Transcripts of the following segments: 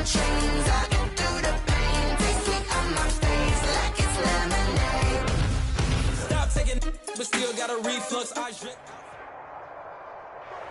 chains. I go through the pain. Taste it on my face like it's lemonade. Stop taking, but still got a reflux.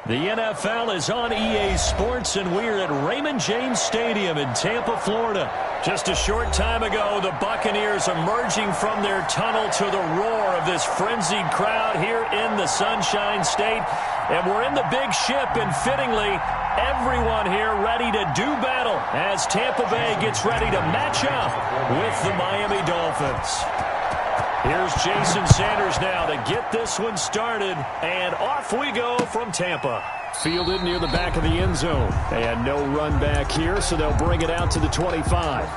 The NFL is on EA Sports, and we're at Raymond James Stadium in Tampa, Florida. Just a short time ago, the Buccaneers emerging from their tunnel to the roar of this frenzied crowd here in the Sunshine State. And we're in the big ship, and fittingly, everyone here ready to do battle as Tampa Bay gets ready to match up with the Miami Dolphins. Here's Jason Sanders now to get this one started, and off we go from Tampa. Fielded near the back of the end zone, and no run back here, so they'll bring it out to the 25.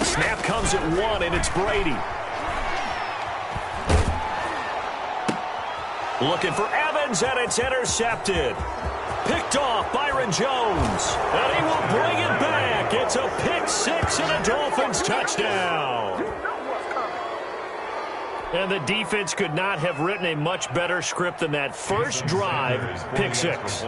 Snap comes at one, and it's Brady. Looking for Evans, and it's intercepted. Picked off Byron Jones, and he will bring it back. It's a pick six and a Dolphins touchdown. And the defense could not have written a much better script than that first drive, pick six.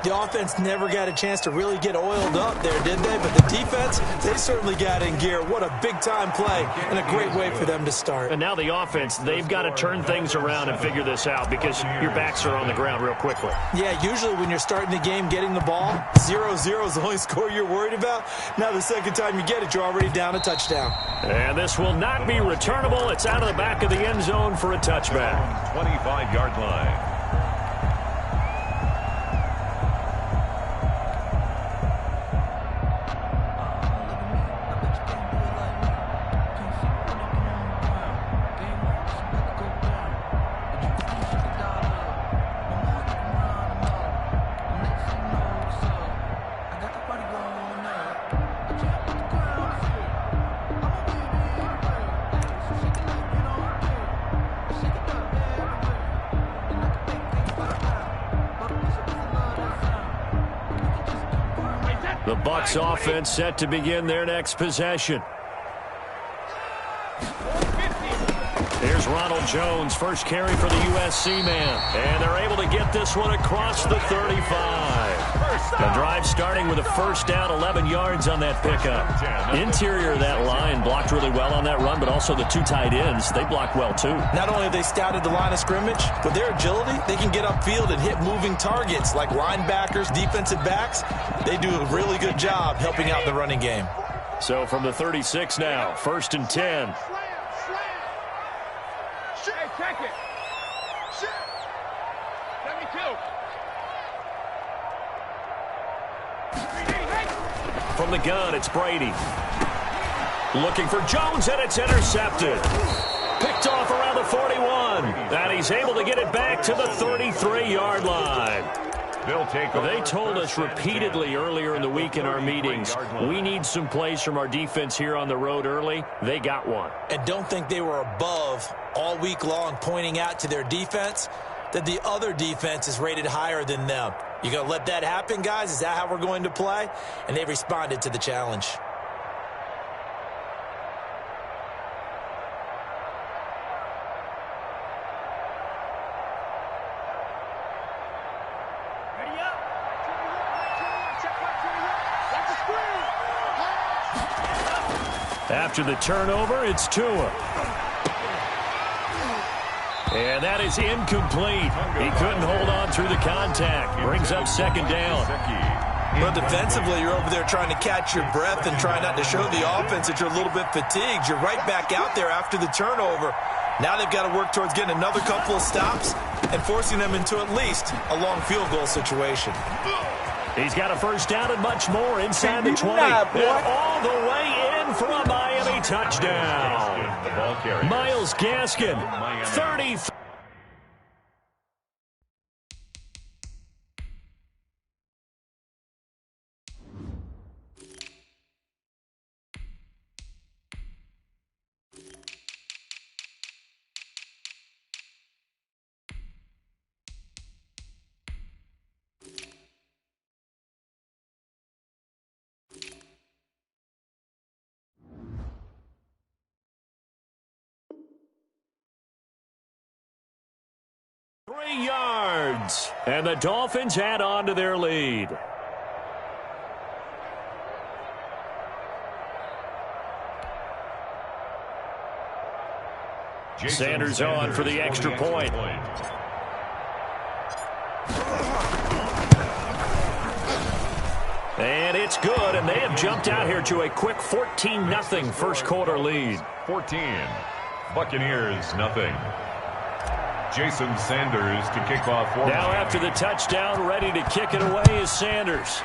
The offense never got a chance to really get oiled up there, did they? But the defense, they certainly got in gear. What a big-time play and a great way for them to start. And now the offense, they've got to turn things around and figure this out because your backs are on the ground real quickly. Yeah, usually when you're starting the game, getting the ball, 0-0 is the only score you're worried about. Now the second time you get it, you're already down a touchdown. And this will not be returnable. It's out of the back of the end zone for a touchback. 25-yard line. The Bucs offense set to begin their next possession. Here's Ronald Jones, first carry for the USC man. And they're able to get this one across the 35. The drive starting with a first down, 11 yards on that pickup. Interior of that line blocked really well on that run, but also the two tight ends, they blocked well too. Not only have they scouted the line of scrimmage, but their agility, they can get upfield and hit moving targets like linebackers, defensive backs. They do a really good job helping out the running game. So from the 36 now, first and 10. Hey, check it. Let me go. From the gun, it's Brady. Looking for Jones, and it's intercepted. Picked off around the 41. And he's able to get it back to the 33-yard line. They told us repeatedly earlier in the week in our meetings, we need some plays from our defense here on the road early. They got one. And don't think they were above all week long pointing out to their defense that the other defense is rated higher than them. You going to let that happen, guys? Is that how we're going to play? And they responded to the challenge. After the turnover, it's Tua. And that is incomplete. He couldn't hold on through the contact. Brings up second down. But defensively, you're over there trying to catch your breath and try not to show the offense that you're a little bit fatigued. You're right back out there after the turnover. Now they've got to work towards getting another couple of stops and forcing them into at least a long field goal situation. He's got a first down and much more inside the 20. And all the way in for a Miami touchdown. Myles Gaskin, 30. Yards, and the Dolphins add on to their lead. Sanders on for the extra point. And it's good, and they have jumped out here to a quick 14-0 first quarter lead. 14, Buccaneers, nothing. Jason Sanders to kick off. Now after the touchdown, ready to kick it away is Sanders.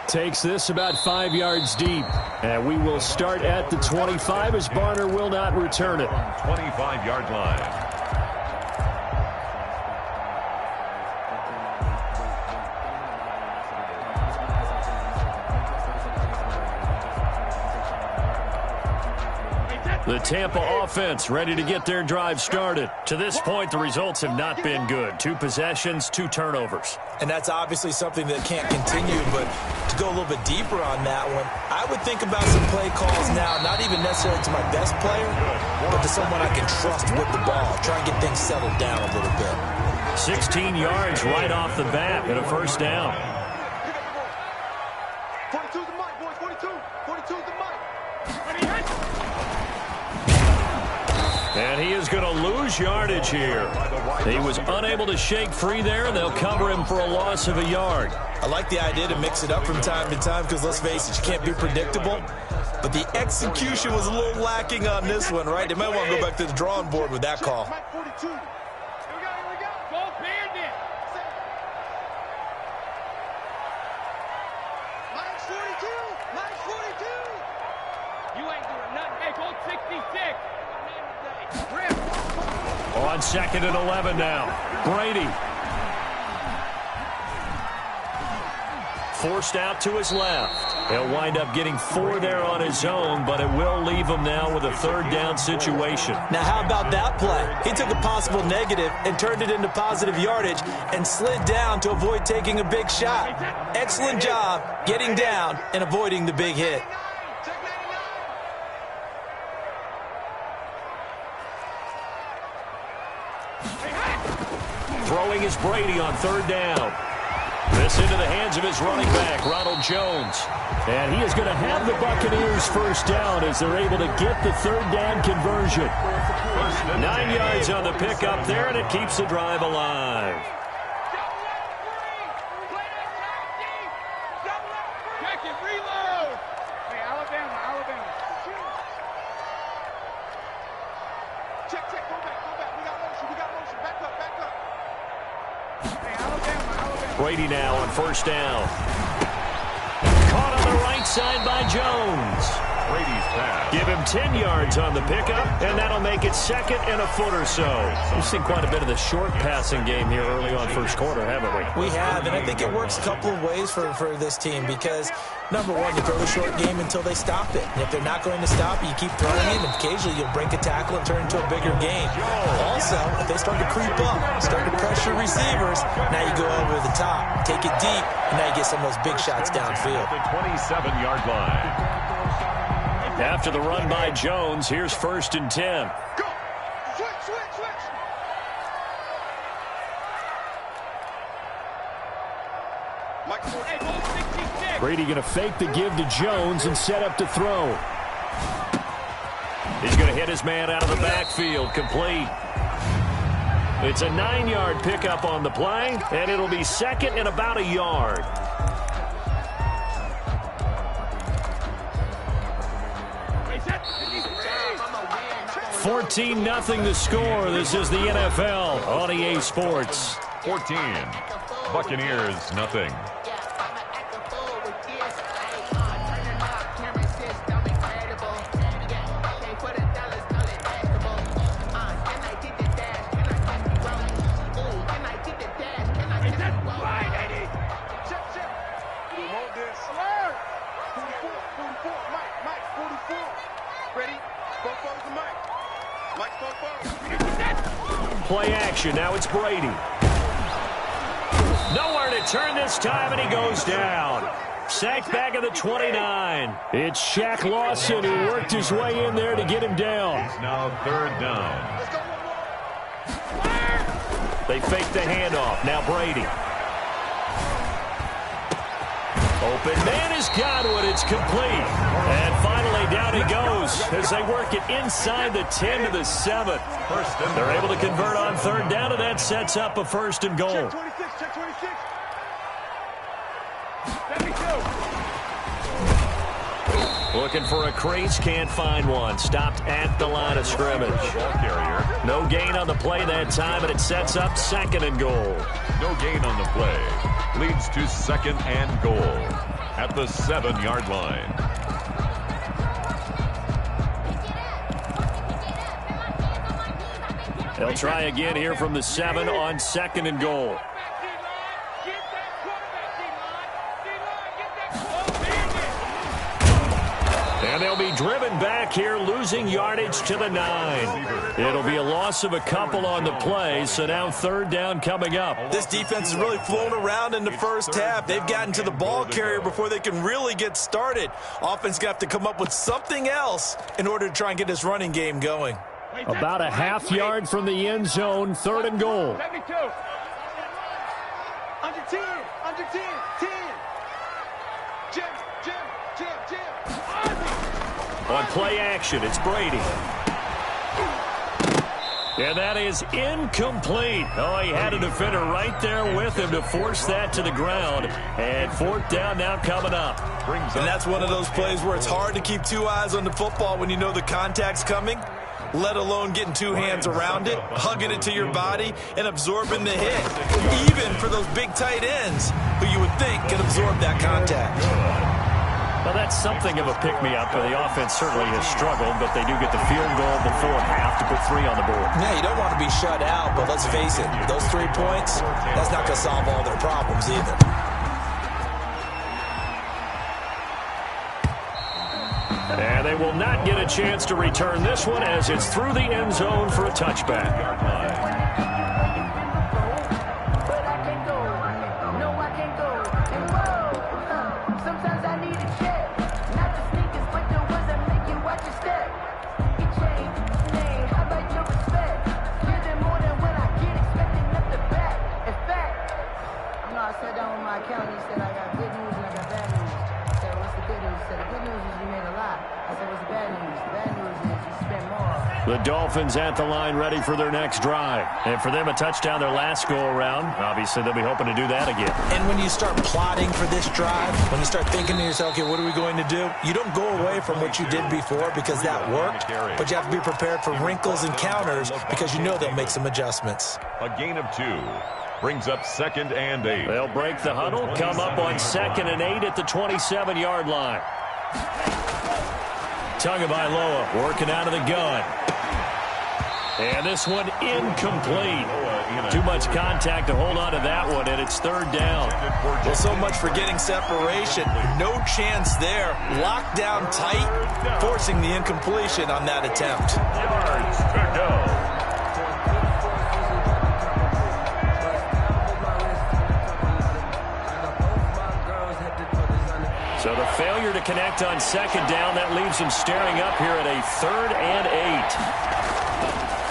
Takes this about 5 yards deep. And we will start at the 25 as Barner will not return it. 25-yard line. The Tampa offense ready to get their drive started. To this point, the results have not been good. 2 possessions, 2 turnovers. And that's obviously something that can't continue, but to go a little bit deeper on that one, I would think about some play calls now, not even necessarily to my best player, but to someone I can trust with the ball. Try and get things settled down a little bit. 16 yards right off the bat and a first down. 42's the mic, boys. 42's the mic. And he is going to lose yardage here. He was unable to shake free there, and they'll cover him for a loss of a yard. I like the idea to mix it up from time to time because, let's face it, you can't be predictable. But the execution was a little lacking on this one, right? They might want to go back to the drawing board with that call. Mike 42. Here we go. Go Bandit. Mike 42. Mike 42. You ain't doing nothing. Hey, go 66. On 2nd and 11 now. Brady. Forced out to his left. He'll wind up getting 4 there on his own, but it will leave him now with a 3rd down situation. Now, how about that play? He took a possible negative and turned it into positive yardage and slid down to avoid taking a big shot. Excellent job getting down and avoiding the big hit. Throwing is Brady on 3rd down. This into the hands of his running back, Ronald Jones. And he is going to have the Buccaneers first down as they're able to get the 3rd down conversion. 9 yards on the pickup there, and it keeps the drive alive. Check it, reload. Hey, Alabama. Check, go back. We got motion. Back up. Hey, Alabama. Brady now on 1st down. Caught on the right side by Jones. Brady's pass. Give him 10 yards on the pickup, and that'll make it 2nd and a foot or so. We've seen quite a bit of the short passing game here early on first quarter, haven't we? We have, and I think it works a couple of ways for this team because, number one, you throw the short game until they stop it. And if they're not going to stop it, you keep throwing it, and occasionally you'll break a tackle and turn it into a bigger game. Also, if they start to creep up, start to pressure receivers, now you go over the top, take it deep, and now you get some of those big shots downfield. The 27-yard line. After the run by Jones, here's 1st and 10. Go. Switch. Mike 48. Hey, go 66. Brady going to fake the give to Jones and set up to throw. He's going to hit his man out of the backfield, complete. It's a 9-yard pickup on the play, and it'll be 2nd and about a yard. 14-0 the score. This is the NFL on EA Sports. 14. Buccaneers, nothing. Play action. Now it's Brady. Nowhere to turn this time, and he goes down. Sacked back at the 29. It's Shaq Lawson who worked his way in there to get him down. It's now 3rd down. They fake the handoff. Now Brady. Open man is Godwin. It's complete. And finally down he goes as they work it inside the 10 to the 7. They're able to convert on 3rd down, and that sets up a 1st and goal. Check 26, check 26. 72. Looking for a crease, can't find one. Stopped at the line of scrimmage. Ball carrier. No gain on the play that time, and it sets up 2nd and goal. No gain on the play. Leads to 2nd and goal at the 7-yard line. They'll try again here from the 7 on 2nd and goal. And they'll be driven back here, losing yardage to the 9. It'll be a loss of a couple on the play, so now 3rd down coming up. This defense has really flown around in the first half. They've gotten to the ball carrier before they can really get started. Offense got to come up with something else in order to try and get this running game going. About a half yard from the end zone, 3rd and goal. 72. Under 10, under 10, 10. Jim. On play action, it's Brady. And that is incomplete. Oh, he had a defender right there with him to force that to the ground. And 4th down now coming up. And that's one of those plays where it's hard to keep 2 eyes on the football when you know the contact's coming, let alone getting 2 hands around it, hugging it to your body, and absorbing the hit. Even for those big tight ends who you would think can absorb that contact. Well, that's something of a pick-me-up. The offense certainly has struggled, but they do get the field goal before half to put 3 on the board. Yeah, you don't want to be shut out, but let's face it, those 3 points, that's not going to solve all their problems either. And they will not get a chance to return this one as it's through the end zone for a touchback. The Dolphins at the line ready for their next drive. And for them, a touchdown their last go-around. Obviously, they'll be hoping to do that again. And when you start plotting for this drive, when you start thinking to yourself, okay, what are we going to do? You don't go away from what you did before because that worked, but you have to be prepared for wrinkles and counters because you know they'll make some adjustments. A gain of 2 brings up 2nd and 8. They'll break the huddle, come up on 2nd and 8 at the 27-yard line. Tagovailoa working out of the gun. And this one incomplete. Too much contact to hold on to that one, and it's 3rd down. Well, so much for getting separation. No chance there. Locked down tight, forcing the incompletion on that attempt. Yards to go. So the failure to connect on 2nd down, that leaves them staring up here at a 3rd and 8.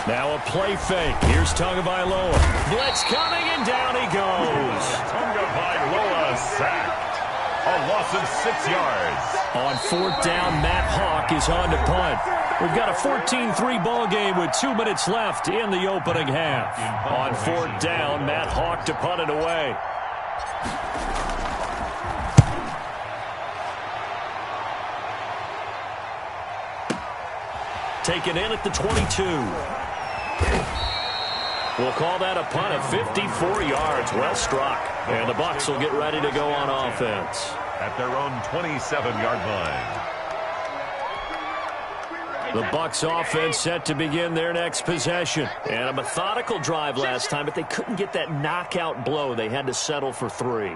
Now a play fake. Here's Tagovailoa. Blitz coming, and down he goes. Tagovailoa sacked. A loss of 6 yards. On 4th down, Matt Hawk is on to punt. We've got a 14-3 ball game with 2 minutes left in the opening half. On 4th down, Matt Hawk to punt it away. taken in at the 22. We'll call that a punt of 54 yards. Well struck. And the Bucs will get ready to go on offense. At their own 27-yard line. The Bucs offense set to begin their next possession. And a methodical drive last time, but they couldn't get that knockout blow. They had to settle for 3.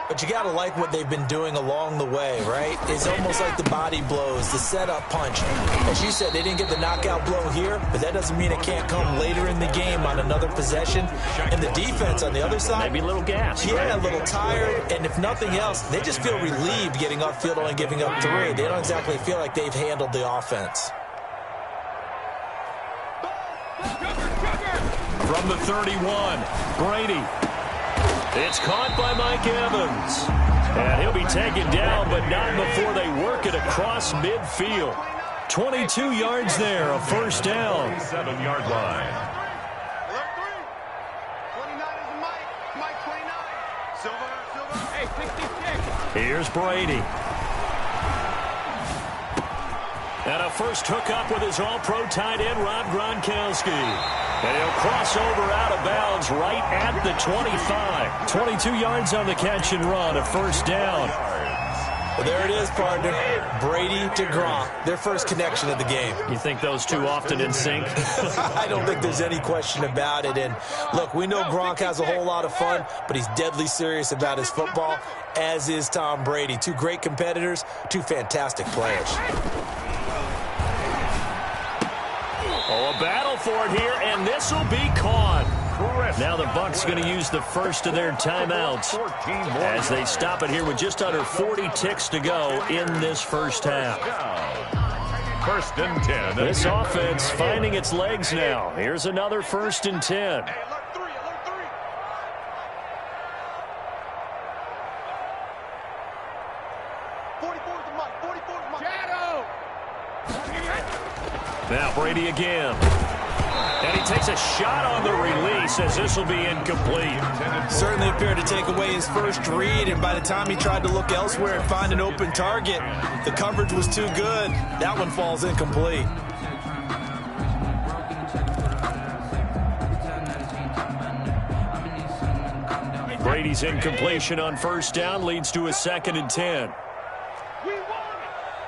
But you got to like what they've been doing along the way, right? It's almost like the body blows, the setup punch. As you said, they didn't get the knockout blow here, but that doesn't mean it can't come later in the game on another possession. And the defense on the other side, maybe a little gas. Yeah, right? a little tired. And if nothing else, they just feel relieved getting upfield only giving up 3. They don't exactly feel like they've handled the offense. From the 31, Brady. It's caught by Mike Evans. And he'll be taken down, but not before they work it across midfield. 22 yards there, a first down. 7-yard line. Alert 3. 29 is Mike. Mike 29. Silver. Hey, 66. Here's Brady. And a first hookup with his all-pro tight end, Rob Gronkowski. And he'll cross over out of bounds right at the 25. 22 yards on the catch and run, a first down. Well, there it is, partner. Brady to Gronk, their first connection of the game. You think those two often in sync? I don't think there's any question about it. And, look, we know Gronk has a whole lot of fun, but he's deadly serious about his football, as is Tom Brady. 2 great competitors, 2 fantastic players. Oh, a battle for it here, and this will be caught. Now the Bucs going to use the first of their timeouts as they stop it here with just under 40 ticks to go in this first half. First and 10. This offense finding its legs now. Here's another first and 10. Hey, alert 3. Alert 3. 44 is Mike. 44 is Mike. Shadow. Now Brady again. And he takes a shot on the release as this will be incomplete. Certainly appeared to take away his first read, and by the time he tried to look elsewhere and find an open target, the coverage was too good. That one falls incomplete. Brady's incompletion on first down leads to a 2nd and 10. We won it.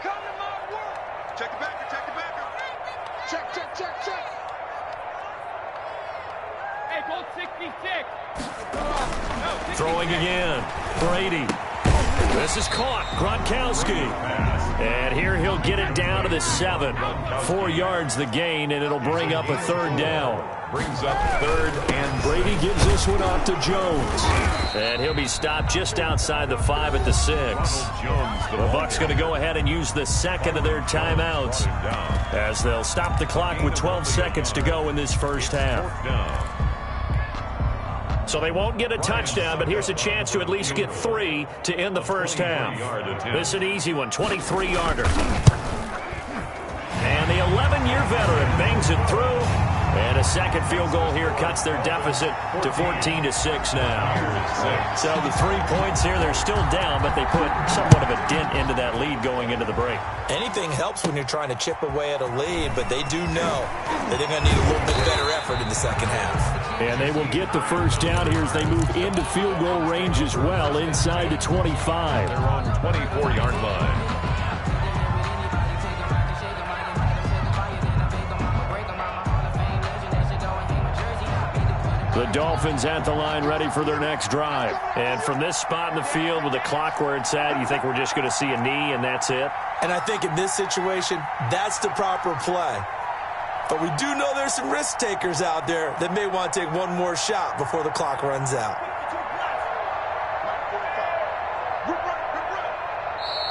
Come to my work. Check the backer. Check the backer. Check. Hey, Colt 66. No, 66. Throwing again. Brady. This is caught. Gronkowski. And here he'll get it down to the 7. 4 yards the gain, and it'll bring up a 3rd down. Brings up 3rd and Brady gives this one off to Jones. And he'll be stopped just outside the 5 at the 6. The Bucs going to go ahead and use the 2nd of their timeouts as they'll stop the clock with 12 seconds to go in this first half. So they won't get a touchdown, but here's a chance to at least get 3 to end the first half. This is an easy one, 23-yarder. And the 11-year veteran bangs it through. And a second field goal here cuts their deficit to 14-6 now. So the 3 points here, they're still down, but they put somewhat of a dent into that lead going into the break. Anything helps when you're trying to chip away at a lead, but they do know that they're going to need a little bit better effort in the second half. And they will get the first down here as they move into field goal range as well, inside the 25. They're on 24-yard line. The Dolphins at the line ready for their next drive. And from this spot in the field with the clock where it's at, you think we're just going to see a knee and that's it? And I think in this situation, that's the proper play. But we do know there's some risk takers out there that may want to take one more shot before the clock runs out.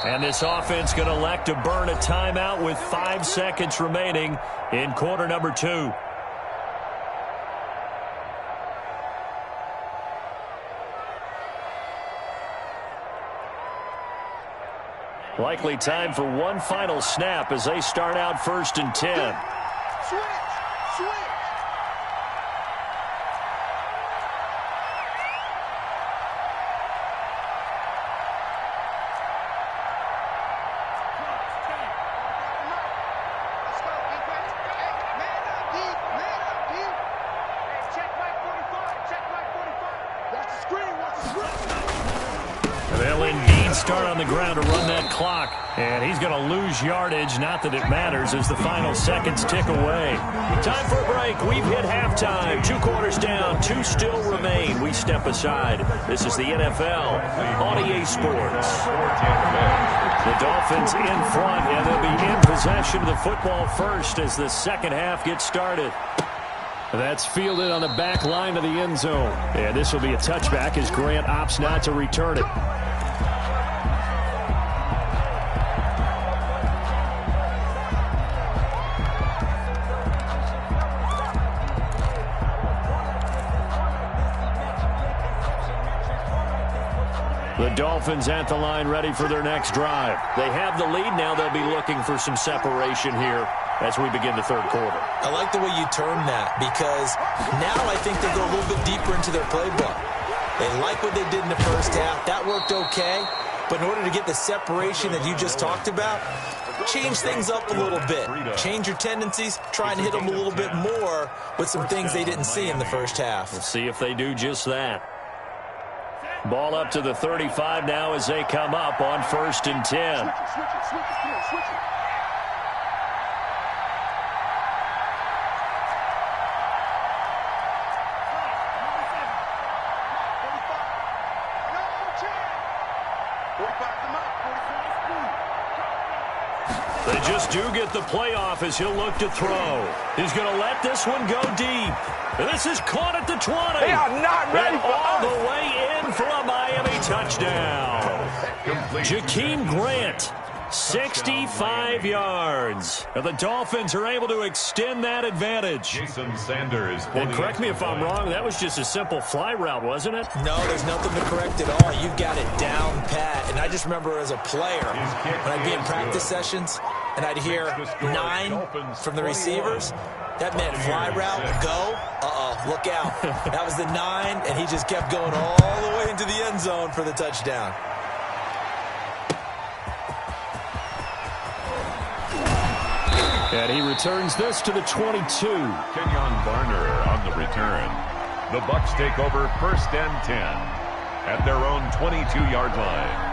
And this offense going to elect to burn a timeout with 5 seconds remaining in quarter number 2. Likely time for one final snap as they start out 1st and 10. Switch. Let's go. start on the ground to run that clock. And he's going to lose yardage. Not that it matters as the final seconds tick away. Time for a break. We've hit halftime. 2 quarters down. 2 still remain. We step aside. This is the NFL on EA Sports. The Dolphins in front, and they'll be in possession of the football first as the second half gets started. That's fielded on the back line of the end zone. And this will be a touchback as Grant opts not to return it. The Dolphins at the line ready for their next drive. They have the lead. Now they'll be looking for some separation here as we begin the third quarter. I like the way you term that because now I think they go a little bit deeper into their playbook. They like what they did in the first half. That worked okay. But in order to get the separation that you just talked about, change things up a little bit. Change your tendencies. Try and hit them a little bit more with some things they didn't see in the first half. We'll see if they do just that. Ball up to the 35 now as they come up on 1st and 10. They just do get the playoff as he'll look to throw. He's going to let this one go deep. And this is caught at the 20. They are not ready for all us. the way in for a Miami touchdown. Jakeem Grant, 65 yards. And the Dolphins are able to extend that advantage. Jason Sanders. And correct me if I'm wrong, that was just a simple fly route, wasn't it? No, there's nothing to correct at all. You've got it down pat. And I just remember as a player, when I'd be in practice sessions, and I'd hear 9 from the receivers, that meant fly route, go, look out. That was the 9, and he just kept going all the way into the end zone for the touchdown. And he returns this to the 22. Kenyon Barner on the return. The Bucs take over 1st and 10 at their own 22-yard line.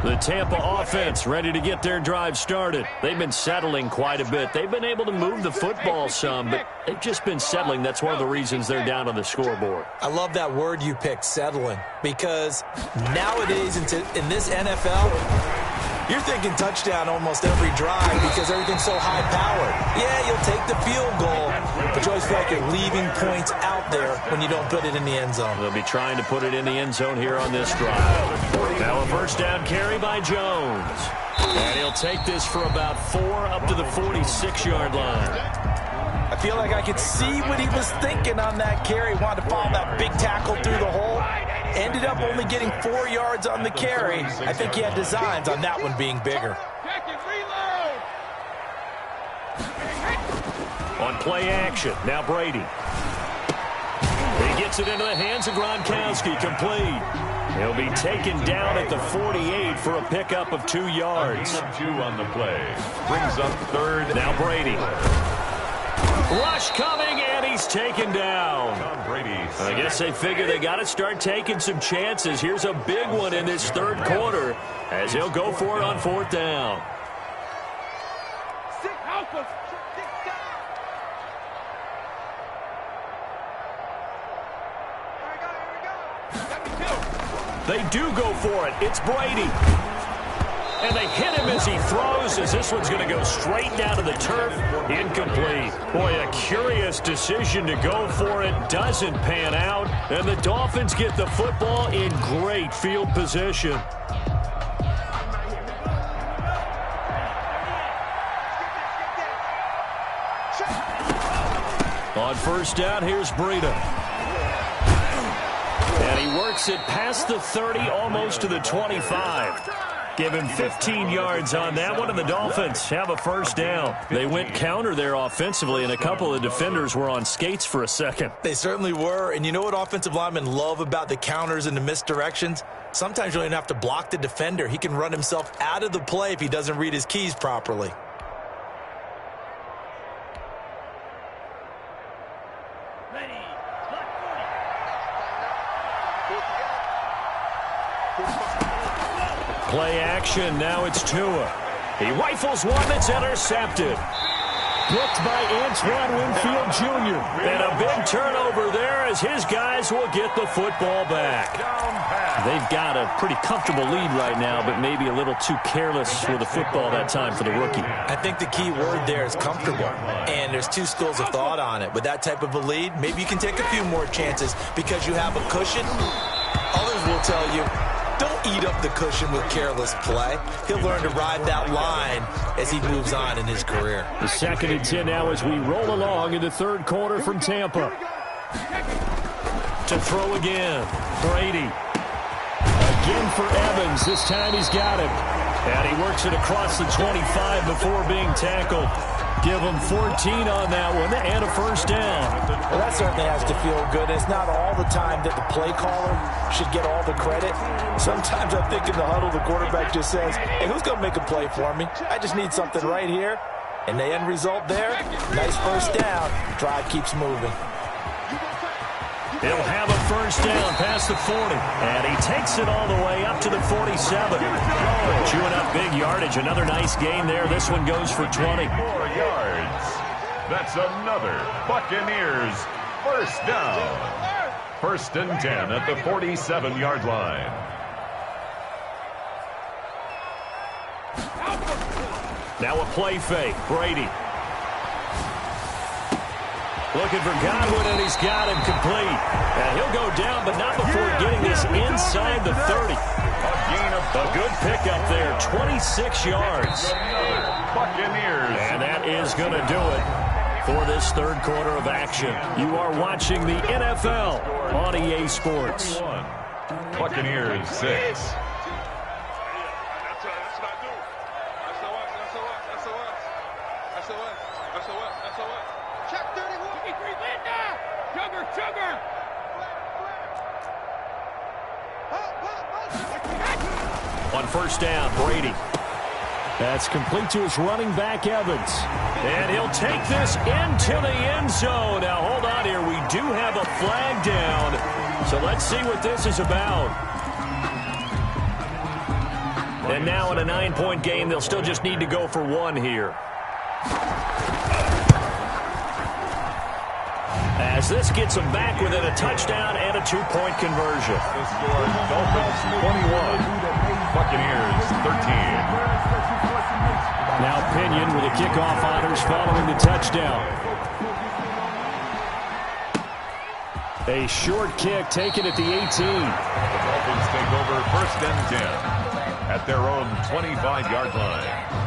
The Tampa offense ready to get their drive started. They've been settling quite a bit. They've been able to move the football some, but they've just been settling. That's one of the reasons they're down on the scoreboard. I love that word you picked, settling, because nowadays in this NFL, you're thinking touchdown almost every drive because everything's so high-powered. Yeah, you'll take the field goal, but you always feel like you're leaving points out there when you don't put it in the end zone. They'll be trying to put it in the end zone here on this drive. Now a first down carry by Jones. And he'll take this for about 4 up to the 46-yard line. I feel like I could see what he was thinking on that carry. Wanted to follow that big tackle through the hole. Ended up only getting 4 yards on the carry. I think he had designs on that one being bigger. On play action, now Brady. He gets it into the hands of Gronkowski, complete. He'll be taken down at the 48 for a pickup of 2 yards. 2 on the play. Brings up 3rd. Now Brady. Rush coming, and he's taken down. I guess they figure they got to start taking some chances. Here's a big one in this third quarter as he'll go for it on 4th down. They do go for it. It's Brady. And they hit him as he throws, as this one's going to go straight down to the turf. Incomplete. Boy, a curious decision to go for it. Doesn't pan out. And the Dolphins get the football in great field position. On first down, here's Breida. And he works it past the 30, almost to the 25. Give him 15 yards on that one, and the Dolphins have a first down. They went counter there offensively, and a couple of defenders were on skates for a second. They certainly were, and you know what offensive linemen love about the counters and the misdirections? Sometimes you don't even have to block the defender. He can run himself out of the play if he doesn't read his keys properly. Ready. Play action. Now it's Tua. He rifles one that's intercepted. Blocked by Antoine Winfield Jr. And a big turnover there as his guys will get the football back. They've got a pretty comfortable lead right now, but maybe a little too careless with the football that time for the rookie. I think the key word there is comfortable, and there's two schools of thought on it. With that type of a lead, maybe you can take a few more chances because you have a cushion. Others will tell you, don't eat up the cushion with careless play. He'll learn to ride that line as he moves on in his career. The 2nd and 10 now as we roll along in the third quarter from Tampa. To throw again, Brady. Again for Evans. This time he's got him. And he works it across the 25 before being tackled. Give him 14 on that one and a first down. Well, that certainly has to feel good. It's not all the time that the play caller should get all the credit. Sometimes I think in the huddle, the quarterback just says, hey, who's going to make a play for me? I just need something right here. And the end result there, nice first down. Drive keeps moving. He'll have a first down past the 40. And he takes it all the way up to the 47. Chewing up big yardage. Another nice gain there. This one goes for 20. 4 yards. That's another Buccaneers first down. 1st and 10 at the 47-yard line. Now a play fake. Brady. Looking for Godwin, and he's got him complete. And he'll go down, but not before getting this inside the 30. A good pickup there, 26 yards. Buccaneers. And that is going to do it for this third quarter of action. You are watching the NFL on EA Sports. Buccaneers 6. Check 31. Sugar. On first down, Brady. That's complete to his running back, Evans. And he'll take this into the end zone. Now, hold on here. We do have a flag down. So let's see what this is about. And now in a 9-point game, they'll still just need to go for one here. As this gets them back within a touchdown and a 2-point conversion. The score, Dolphins 21, Buccaneers 13. Now Pinion with the kickoff honors following the touchdown. A short kick taken at the 18. The Dolphins take over 1st and 10 at their own 25-yard line.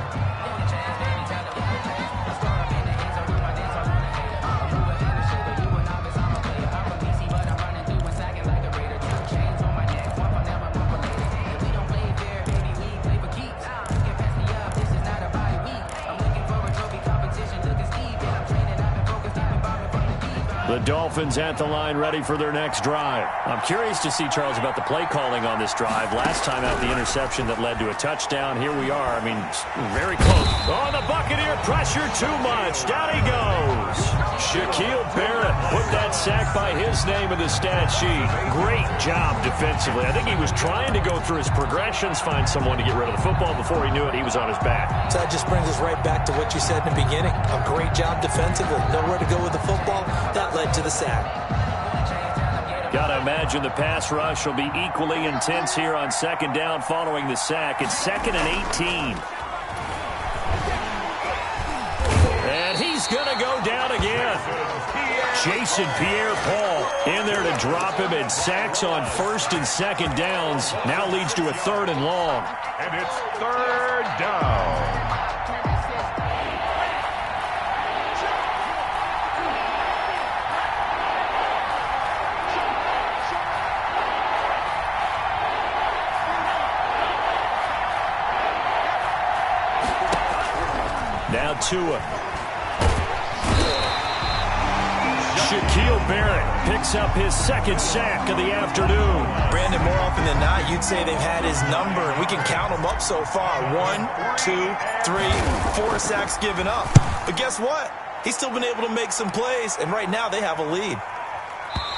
The Dolphins at the line ready for their next drive. I'm curious to see, Charles, about the play calling on this drive. Last time out, the interception that led to a touchdown. Here we are. I mean, very close. Oh, the Buccaneer pressure too much. Down he goes. Shaquille Barrett put that sack by his name in the stat sheet. Great job defensively. I think he was trying to go through his progressions, find someone to get rid of the football. Before he knew it, he was on his back. So that just brings us right back to what you said in the beginning. A great job defensively. Nowhere to go with the football. That led to the sack. Gotta imagine the pass rush will be equally intense here on 2nd down following the sack. It's 2nd and 18. And he's gonna go down again. Jason Pierre-Paul in there to drop him, and sacks on 1st and 2nd downs. Now leads to a 3rd and long. And it's 3rd down. Now Tua. Shaquille Barrett picks up his 2nd sack of the afternoon. Brandon, more often than not, you'd say they've had his number, and we can count them up so far. 1, 2, 3, 4 sacks given up. But guess what? He's still been able to make some plays, and right now they have a lead.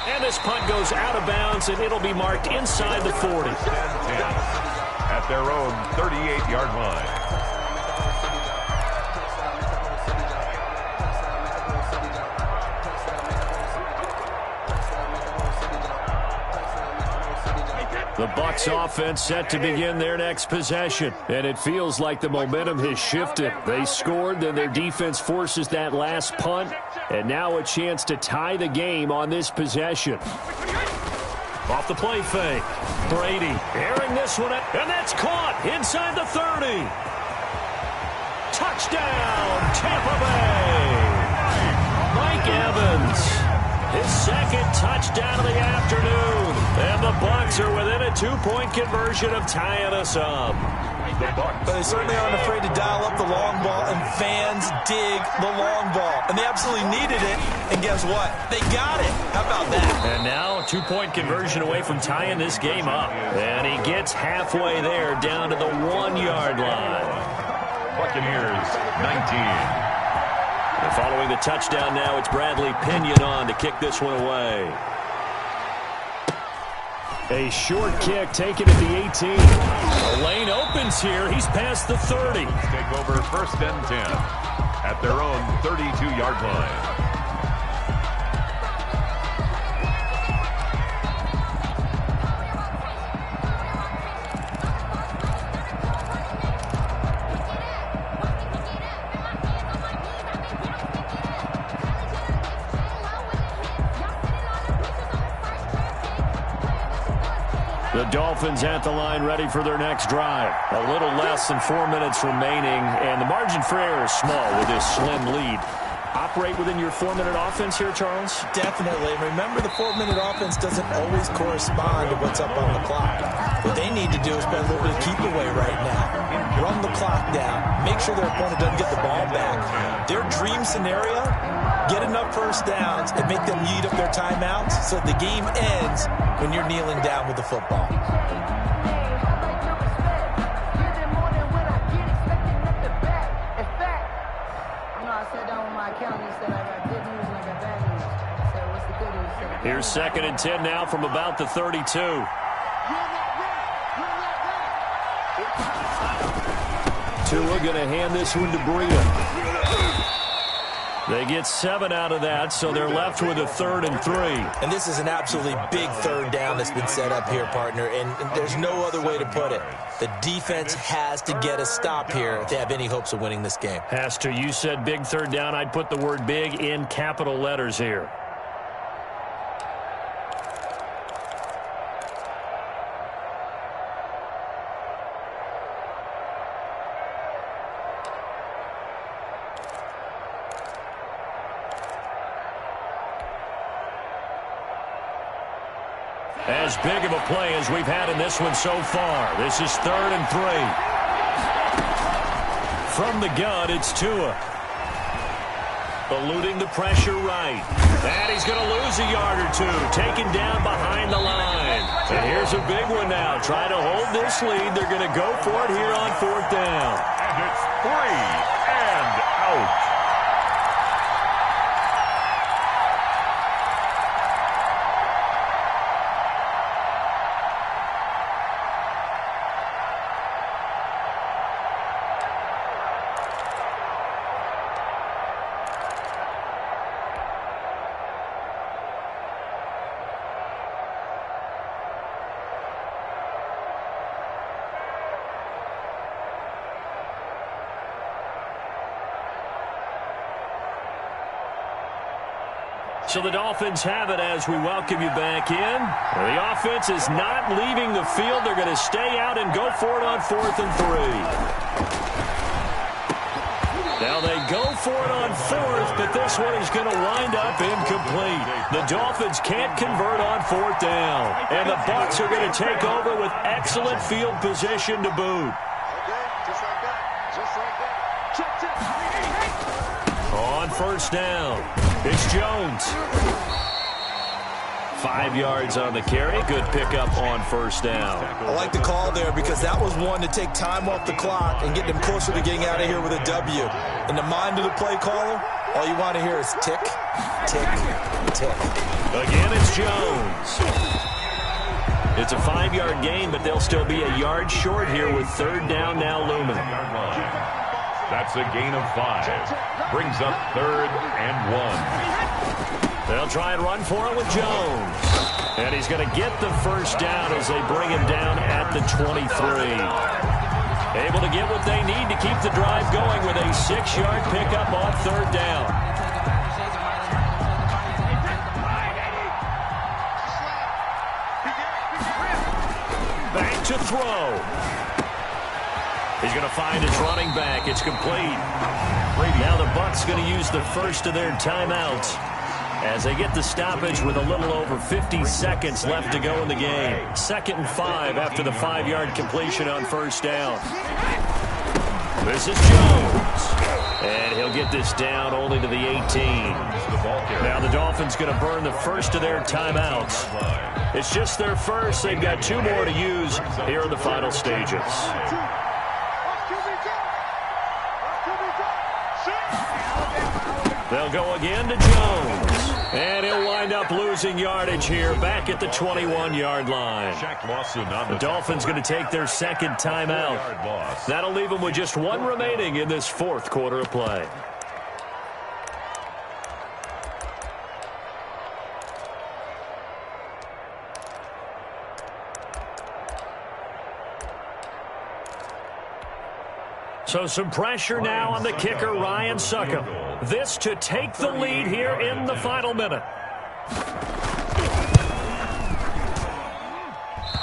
And this punt goes out of bounds, and it'll be marked inside the 40. 10-10 at their own 38-yard line. The Bucs offense set to begin their next possession, and it feels like the momentum has shifted. They scored, then their defense forces that last punt, and now a chance to tie the game on this possession. Off the play fake. Brady airing this one, and that's caught inside the 30. Touchdown, Tampa Bay. Mike Evans. His second touchdown of the afternoon. And the Bucs are within a 2-point conversion of tying us up. But they certainly aren't afraid to dial up the long ball, and fans dig the long ball. And they absolutely needed it. And guess what? They got it. How about that? And now a 2-point conversion away from tying this game up. And he gets halfway there down to the 1-yard line. Buccaneers, 19. And following the touchdown now, it's Bradley Pinion on to kick this one away. A short kick taken at the 18. The lane opens here. He's past the 30. Take over 1st and 10 at their own 32-yard line. The Dolphins at the line ready for their next drive. A little less than 4 minutes remaining, and the margin for error is small with this slim lead. Operate within your 4-minute offense here, Charles? Definitely. And remember, the 4-minute offense doesn't always correspond to what's up on the clock. What they need to do is play a little bit of keep away right now. Run the clock down. Make sure their opponent doesn't get the ball back. Their dream scenario, get enough first downs and make them eat up their timeouts so the game ends when you're kneeling down with the football. Here's 2nd and 10 now from about the 32. Tua going to hand this one to Breida. They get 7 out of that, so they're left with a 3rd and 3. And this is an absolutely big 3rd down that's been set up here, partner, and there's no other way to put it. The defense has to get a stop here if they have any hopes of winning this game. Has to. You said big 3rd down. I'd put the word big in capital letters here. As big of a play as we've had in this one so far. This is 3rd and 3. From the gun, it's Tua. Eluding the pressure right. And he's going to lose a yard or two. Taken down behind the line. And here's a big one now. Trying to hold this lead. They're going to go for it here on 4th down. And it's 3 and out. So the Dolphins have it as we welcome you back in. The offense is not leaving the field. They're going to stay out and go for it on 4th and 3. Now they go for it on 4th, but this one is going to wind up incomplete. The Dolphins can't convert on 4th down. And the Bucs are going to take over with excellent field position to boot. On 1st down, it's Jones. 5 yards on the carry. Good pickup on 1st down. I like the call there because that was one to take time off the clock and get them closer to getting out of here with a W. In the mind of the play caller, All you want to hear is tick, tick, tick. Again, it's Jones. It's a 5-yard gain, but they'll still be a yard short here with third down now looming. That's a gain of 5. Brings up 3rd and 1. They'll try and run for it with Jones. And he's going to get the first down as they bring him down at the 23. Able to get what they need to keep the drive going with a 6-yard pickup on third down. Back to throw. He's going to find his running back. It's complete. Now the Bucs going to use the first of their timeouts as they get the stoppage with a little over 50 seconds left to go in the game. 2nd and 5 after the 5-yard completion on first down. This is Jones. And he'll get this down only to the 18. Now the Dolphins going to burn the first of their timeouts. It's just their first. They've got 2 more to use here in the final stages. They'll go again to Jones. And he'll wind up losing yardage here back at the 21-yard line. The Dolphins going to take their 2nd timeout. That'll leave them with just 1 remaining in this 4th quarter of play. So some pressure now on the kicker, Ryan Succop. This to take the lead here in the final minute.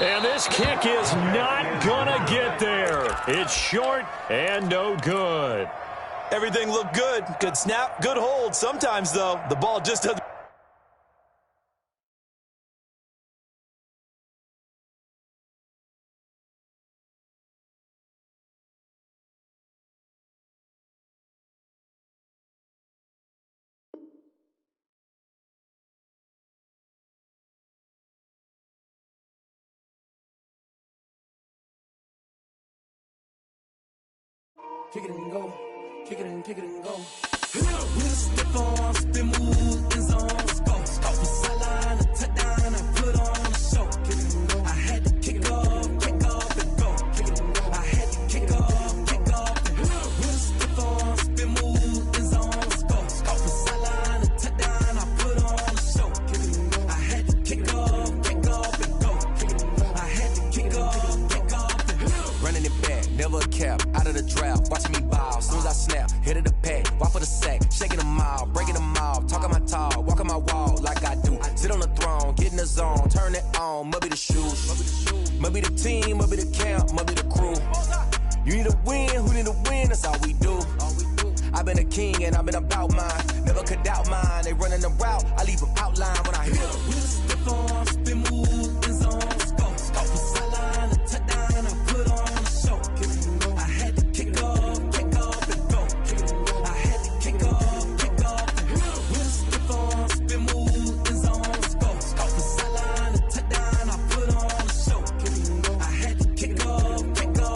And this kick is not gonna get there. It's short and no good. Everything looked good. Good snap, good hold. Sometimes, though, the ball just doesn't. Kick it and go. Kick it and go. With a stiff arm, spin move, in zone, go. Off the sideline, a touchdown, I put on a show. Kick it and go. I had to kick off and go. Kick it and go. I had to kick off and go. With a stiff arm, spin move, in zone, go. Off the sideline, a touchdown, I put on a show. Kick it and go. I had to kick off and go. Kick it and go. I had to kick off and go. Running it back, never a cap, out of the draft. Watching me ball, soon as I snap, hit of the pack, walk for the sack, shaking them out, breaking them out, talking my talk, walking my wall like I do. Sit on the throne, get in the zone, turn it on, maybe the shoes, maybe the team, maybe the camp, maybe the crew. You need a win, who need a win, that's all we do. I've been a king and I've been about mine, never could doubt mine. They running the route, I leave them outline when I hit them. With a stiff arm, spin move, in zone, go. Off the sideline, a touchdown, I put on a show. I had to kick off and go. I had to kick off and go. With a stiff arm, spin move, in zone, go. Off the sideline, a touchdown, I put on a show. I had to kick off and go.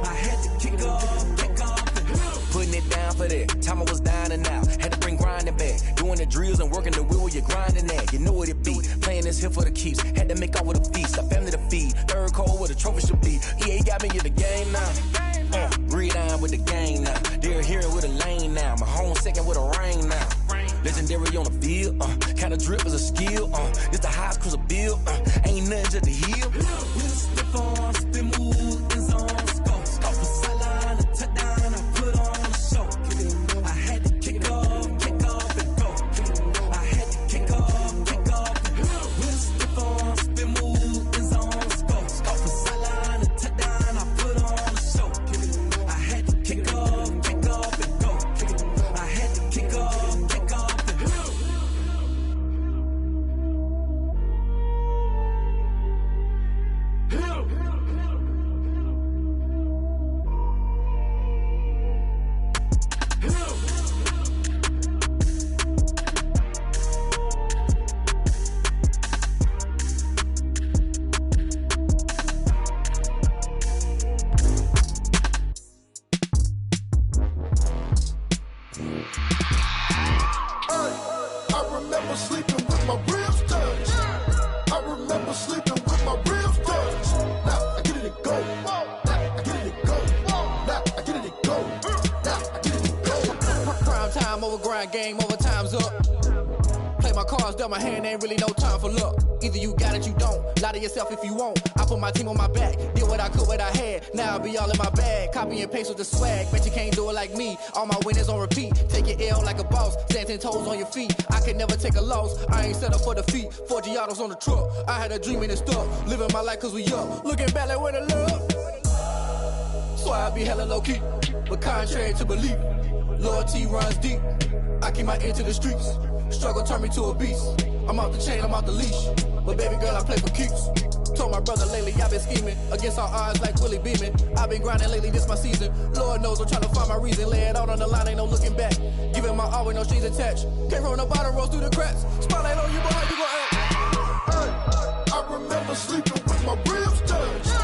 I had to kick off and go. Putting it down for that. Time I was down and out. Had to bring grinding back. Doing the drills and working the wheel where you're grinding at. You know what it be. Playing this here for the keeps. Had to make off with a feast. A family to feed. Third cold where the trophy should be. EA got me in the game now. Breathe down with the game now. They're here with a lane now. My home second with a rain now. Legendary on the field. Kinda drip is a skill. This the highest cruiser bill. Ain't nothing just to heal. With a stiff arm, spin move, in zone, go. Off the sideline, a touchdown, I put on a show. I had to kick off and go. I had to kick off and go. With a stiff arm, spin move, in zone, go. Off the sideline, a touchdown, I put on a show. I had to kick off and go. I had to kick off and go. grind, game over, time's up. Play my cards, dealt my hand, ain't really no time for luck. Either you got it, you don't. Lie to yourself if you won't. I put my team on my back, did what I could, what I had. Now I be all in my bag, copy and paste with the swag. Bet you can't do it like me. All my winners on repeat. Take your L like a boss, stand 10 toes on your feet. I can never take a loss. I ain't set up for defeat. 4 Giottos on the truck. I had a dream and it stuck. Living my life cause we up. Looking back like where the love. So I be hella low key, but contrary to belief, loyalty runs deep. I keep my ear to the streets. Struggle turned me to a beast. I'm out the chain, I'm out the leash. But baby girl, I play for keeps. Told my brother lately, I've been scheming against all odds like Willie Beeman. I've been grinding lately, this my season. Lord knows I'm trying to find my reason. Lay it out on the line, ain't no looking back. Giving my all with no strings attached. Came from the bottom, rose through the cracks. Spotlight on you, boy, how you gon' act? I remember sleeping with my ribs touched.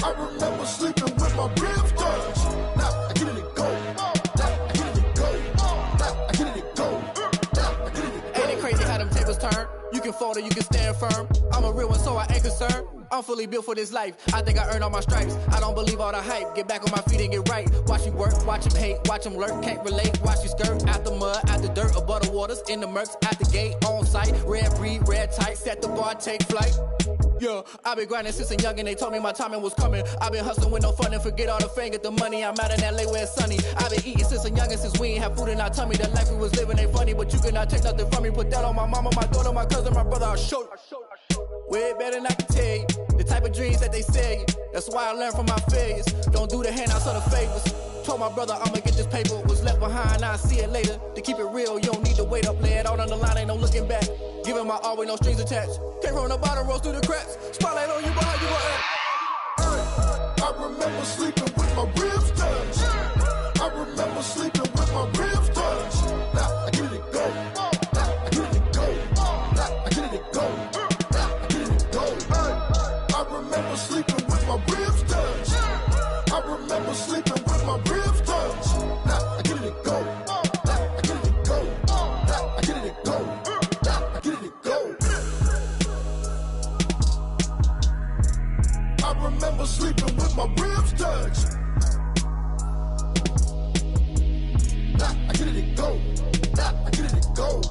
I remember sleeping with my ribs touched. Now I get it go. Now I get it go. Now I get it go. Now I get it go. Ain't it crazy how them tables turn? You can fold or you can stand firm. I'm a real one, so I ain't concerned. I'm fully built for this life. I think I earned all my stripes. I don't believe all the hype. Get back on my feet and get right. Watch you work, watch him hate, watch him lurk. Can't relate, watch you skirt. Out the mud, out the dirt, above the waters, in the murks, at the gate, on site. Red breed, red tight, set the bar, take flight. Yeah, I been grinding since a young and they told me my timing was coming. I been hustling with no fun and forget all the fame, get the money. I'm out in LA where it's sunny. I been eating since a young and since we ain't have food in our tummy. The life we was living ain't funny, but you cannot take nothing from me. Put that on my mama, my daughter, my cousin, my brother, I'll show you. Way better than I can tell you. The type of dreams that they sell you. That's why I learned from my failures. Don't do the handouts or the favors. Told my brother I'ma get this paper. Was left behind, I'll see it later. To keep it real, you don't need to wait up. Lay it out on the line, ain't no looking back. Giving my all with no strings attached. Came from the bottom, rose through the cracks. Spotlight on you, boy, how you gon' act? I remember sleeping with my ribs touched. I remember sleeping with my ribs touched. Now I get it go. Now I get it go. Now I get it go. Now I get it go. I remember sleeping with my ribs touched. I remember sleeping with my ribs touched. Now I get it go. Now I get it go. Now I get it go. Now I get it go. I remember sleeping with my ribs touched. Now I get it go. Now I get it go.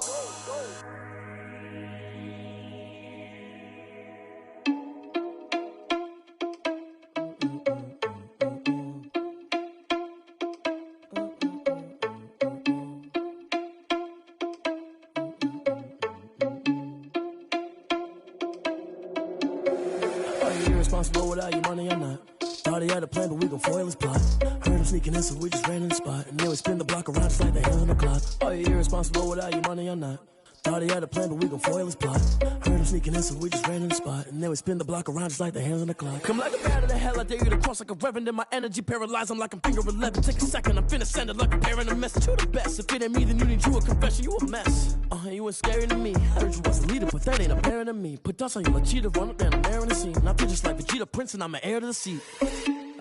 Irresponsible without your money or not. Thought he had a plan, but we gon' foil his plot. Heard him sneaking in, so we just ran in the spot. And then we spin the block around just like the hands on the clock. Are you irresponsible without your money or not? Thought he had a plan, but we gon' foil his plot. Heard him sneaking in, so we just ran in the spot. And then we spin the block around just like the hands on the clock. Come like a bat of the hell, I dare you to cross like a reverend. And my energy paralyzed, I'm like I'm finger 11. Take a second, I'm finna send it like a parent a message. You the best, if it ain't me, then you need you a confession. You a mess, you ain't scary to me. Heard you was a leader, but that ain't apparent to me. Put dust on you like cheetah, run up, then I'm airing the scene. And I feel just like Vegeta Prince, and I'm an heir to the seat.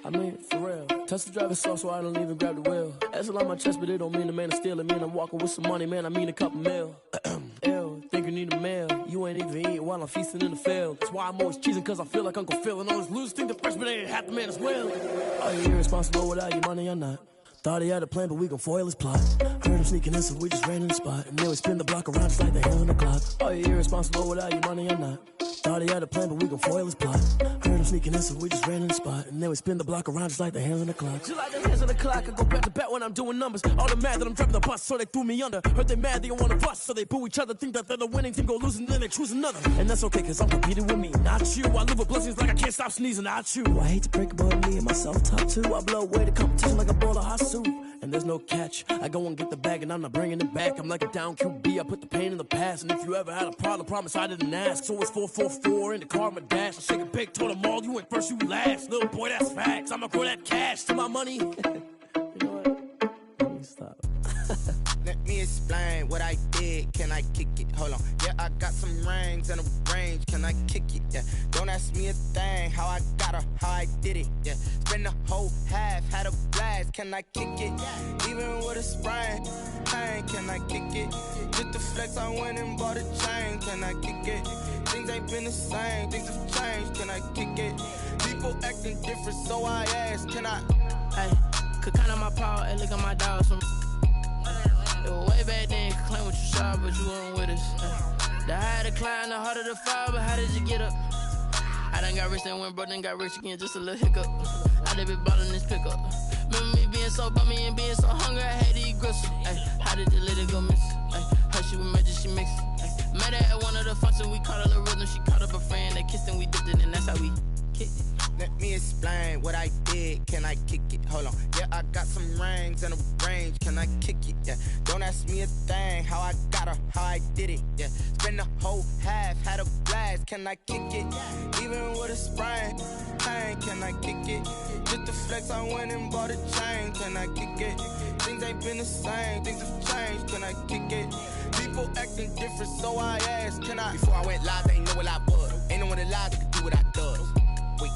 I mean, for real. Touch the driver's soft, so I don't even grab the wheel. That's on my chest, but it don't mean the man is stealing. Mean I'm walking with some money, man, I mean a couple mil. Ew, think you need a meal. You ain't even eating while I'm feasting in the field. That's why I'm always cheesing, cause I feel like Uncle Phil. And all those losers think the freshman ain't half the man as well. Are you irresponsible without your money or not? Thought he had a plan, but we gon' foil his plot. Heard him sneaking in, so we just ran in the spot. And then we spin the block around just like the hands on the clock. Are you irresponsible without your money or not? Thought he had a plan, but we gon' foil his plot. Heard him sneaking in, so we just ran in the spot. And then we spin the block around just like the hands on the clock. Just like the hands on the clock, I go back to back when I'm doing numbers. All the mad that I'm driving the bus, so they threw me under. Heard they mad, they don't wanna bust, so they boo each other. Think that they're the winning team, go losing, then they choose another. And that's okay, cause I'm competing with me, not you. I live with blessings like I can't stop sneezing, not you. I hate to break about me and my self-talk too. I blow away the competition like a bowl of hot soup. And there's no catch. I go and get the bag and I'm not bringing it back. I'm like a down QB, I put the pain in the past. And if you ever had a problem, promise I didn't ask. So it's 444 in the car, my dash. I shake a big, told them all, you went first, you last. Little boy, that's facts. I'ma grow that cash to my money. You know what? Let me stop. Let me explain what I did. Can I kick it? Hold on. Yeah, I got some rings and a range. Can I kick it? Yeah. Don't ask me a thing. How I got her, how I did it. Yeah. Spend the whole half, had a blast. Can I kick it? Even with a sprain. Pain, can I kick it? Just the flex, I went and bought a chain. Can I kick it? Things ain't been the same. Things have changed. Can I kick it? People acting different, so I ask. Can I? Hey, could count on my power and look at my dogs from. Way back then, you could claim what you saw, but you weren't with us. The higher the climb, the harder the fall, but how did you get up? I done got rich, then went broke, then got rich again, just a little hiccup. I done been ballin' this pickup. Remember me being so bummy and being so hungry, I had to eat gristle. Ay, how did you let it go miss? Ay, how she was magic, she mixed. Met her at one of the functions, we caught a little rhythm, she caught up a friend, they kissed and we dipped it, and that's how we kicked it. Let me explain what I did. Can I kick it? Hold on. Yeah, I got some rings and a range. Can I kick it? Yeah. Don't ask me a thing. How I got her, how I did it. Yeah. Spend the whole half, had a blast. Can I kick it? Even with a sprain, pain. Can I kick it? Just to flex, I went and bought a chain. Can I kick it? Things ain't been the same. Things have changed. Can I kick it? People acting different, so I asked. Can I? Before I went live, they ain't know what I was. Ain't no one alive that could do what I does. Wait.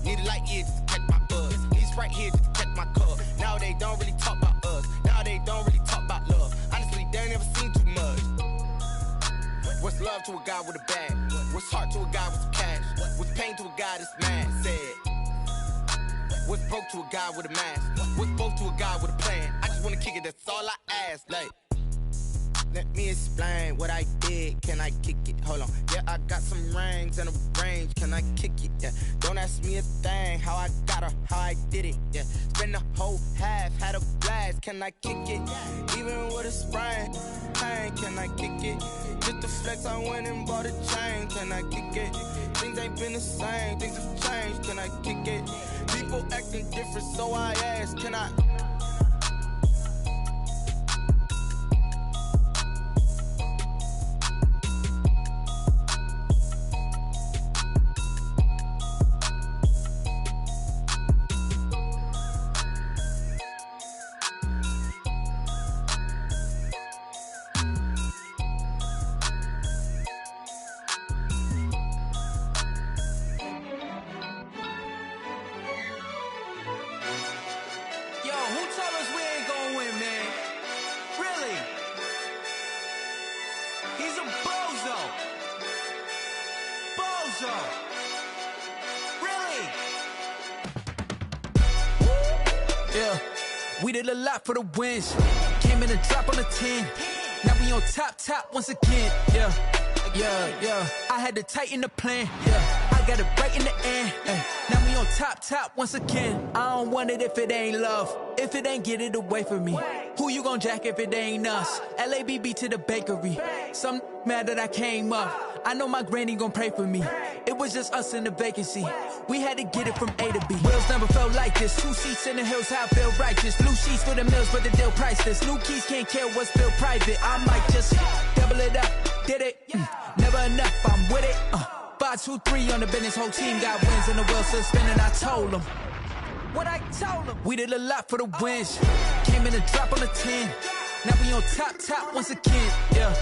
Need a light year just to catch my buzz. Need Sprite here just to catch my cup. Now they don't really talk about us. Now they don't really talk about love. Honestly, they ain't never seen too much. What's love to a guy with a bag? What's heart to a guy with some cash? What's pain to a guy that's mad? Said. What's broke to a guy with a mask? What's both to a guy with a plan? I just wanna kick it, that's all I ask. Like, let me explain what I did. Can I kick it? Hold on. Yeah, I got some rings and a range. Can I kick it? Yeah. Don't ask me a thing. How I got her, how I did it. Yeah. Spend the whole half, had a blast. Can I kick it? Even with a sprain, pain. Can I kick it? Just to flex, I went and bought a chain. Can I kick it? Things ain't been the same. Things have changed. Can I kick it? People acting different, so I asked. Can I? We did a lot for the wins. Came in a drop on a 10. Now we on top once again. Yeah. I had to tighten the plan. Yeah. I got it right in the end. Now we on top once again. I don't want it if it ain't love. If it ain't, get it away from me. Who you gon' jack if it ain't us? LABB to the bakery. Some mad that I came up. I know my granny gon' pray for me. It was just us in the vacancy. We had to get it from A to B. Wheels never felt like this. 2 seats in the hills, how I feel righteous. Blue sheets for the mills, but the deal priceless. New keys can't care what's still private. I might just double it up. Did it? Never enough, I'm with it. 5, 2, 3 on the business. Whole team got wins and the wheels still spinning. I told them what I told them. We did a lot for the wins. Came in a drop on the 10. Now we on top once again. Yeah.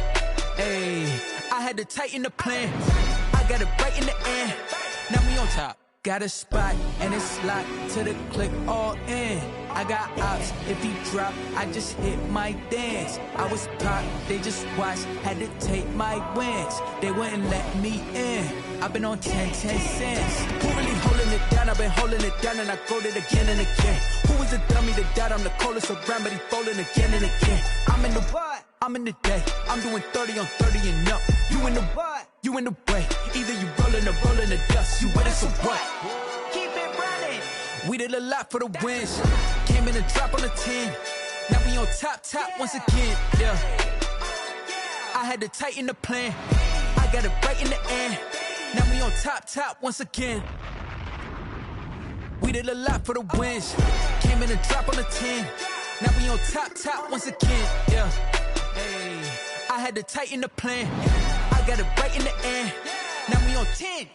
Ayy, I had to tighten the plan. I got it right in the end. Now we on top. Got a spot and it's locked to the click all in. I got ops, if he drop, I just hit my dance. I was pop, they just watched, had to take my wins. They wouldn't let me in. I've been on 10 cents. Who really holding it down? I've been holding it down and I go it again and again. Who was the dummy that died? I'm the coldest around, but he folding again and again. I'm in the what? I'm in the day. I'm doing 30 on 30 and up. You in the what? You in the way. Either you rolling or rolling the dust. You with us or what? Keep it running. We did a lot for the wins. Came in a drop on the 10. Now we on top once again. Yeah. I had to tighten the plan. I got it right in the end. Now we on top once again. We did a lot for the wins. Came in a drop on the 10. Now we on top once again. Yeah. Hey, I had to tighten the plan. I got it right in the end. Now we on 10.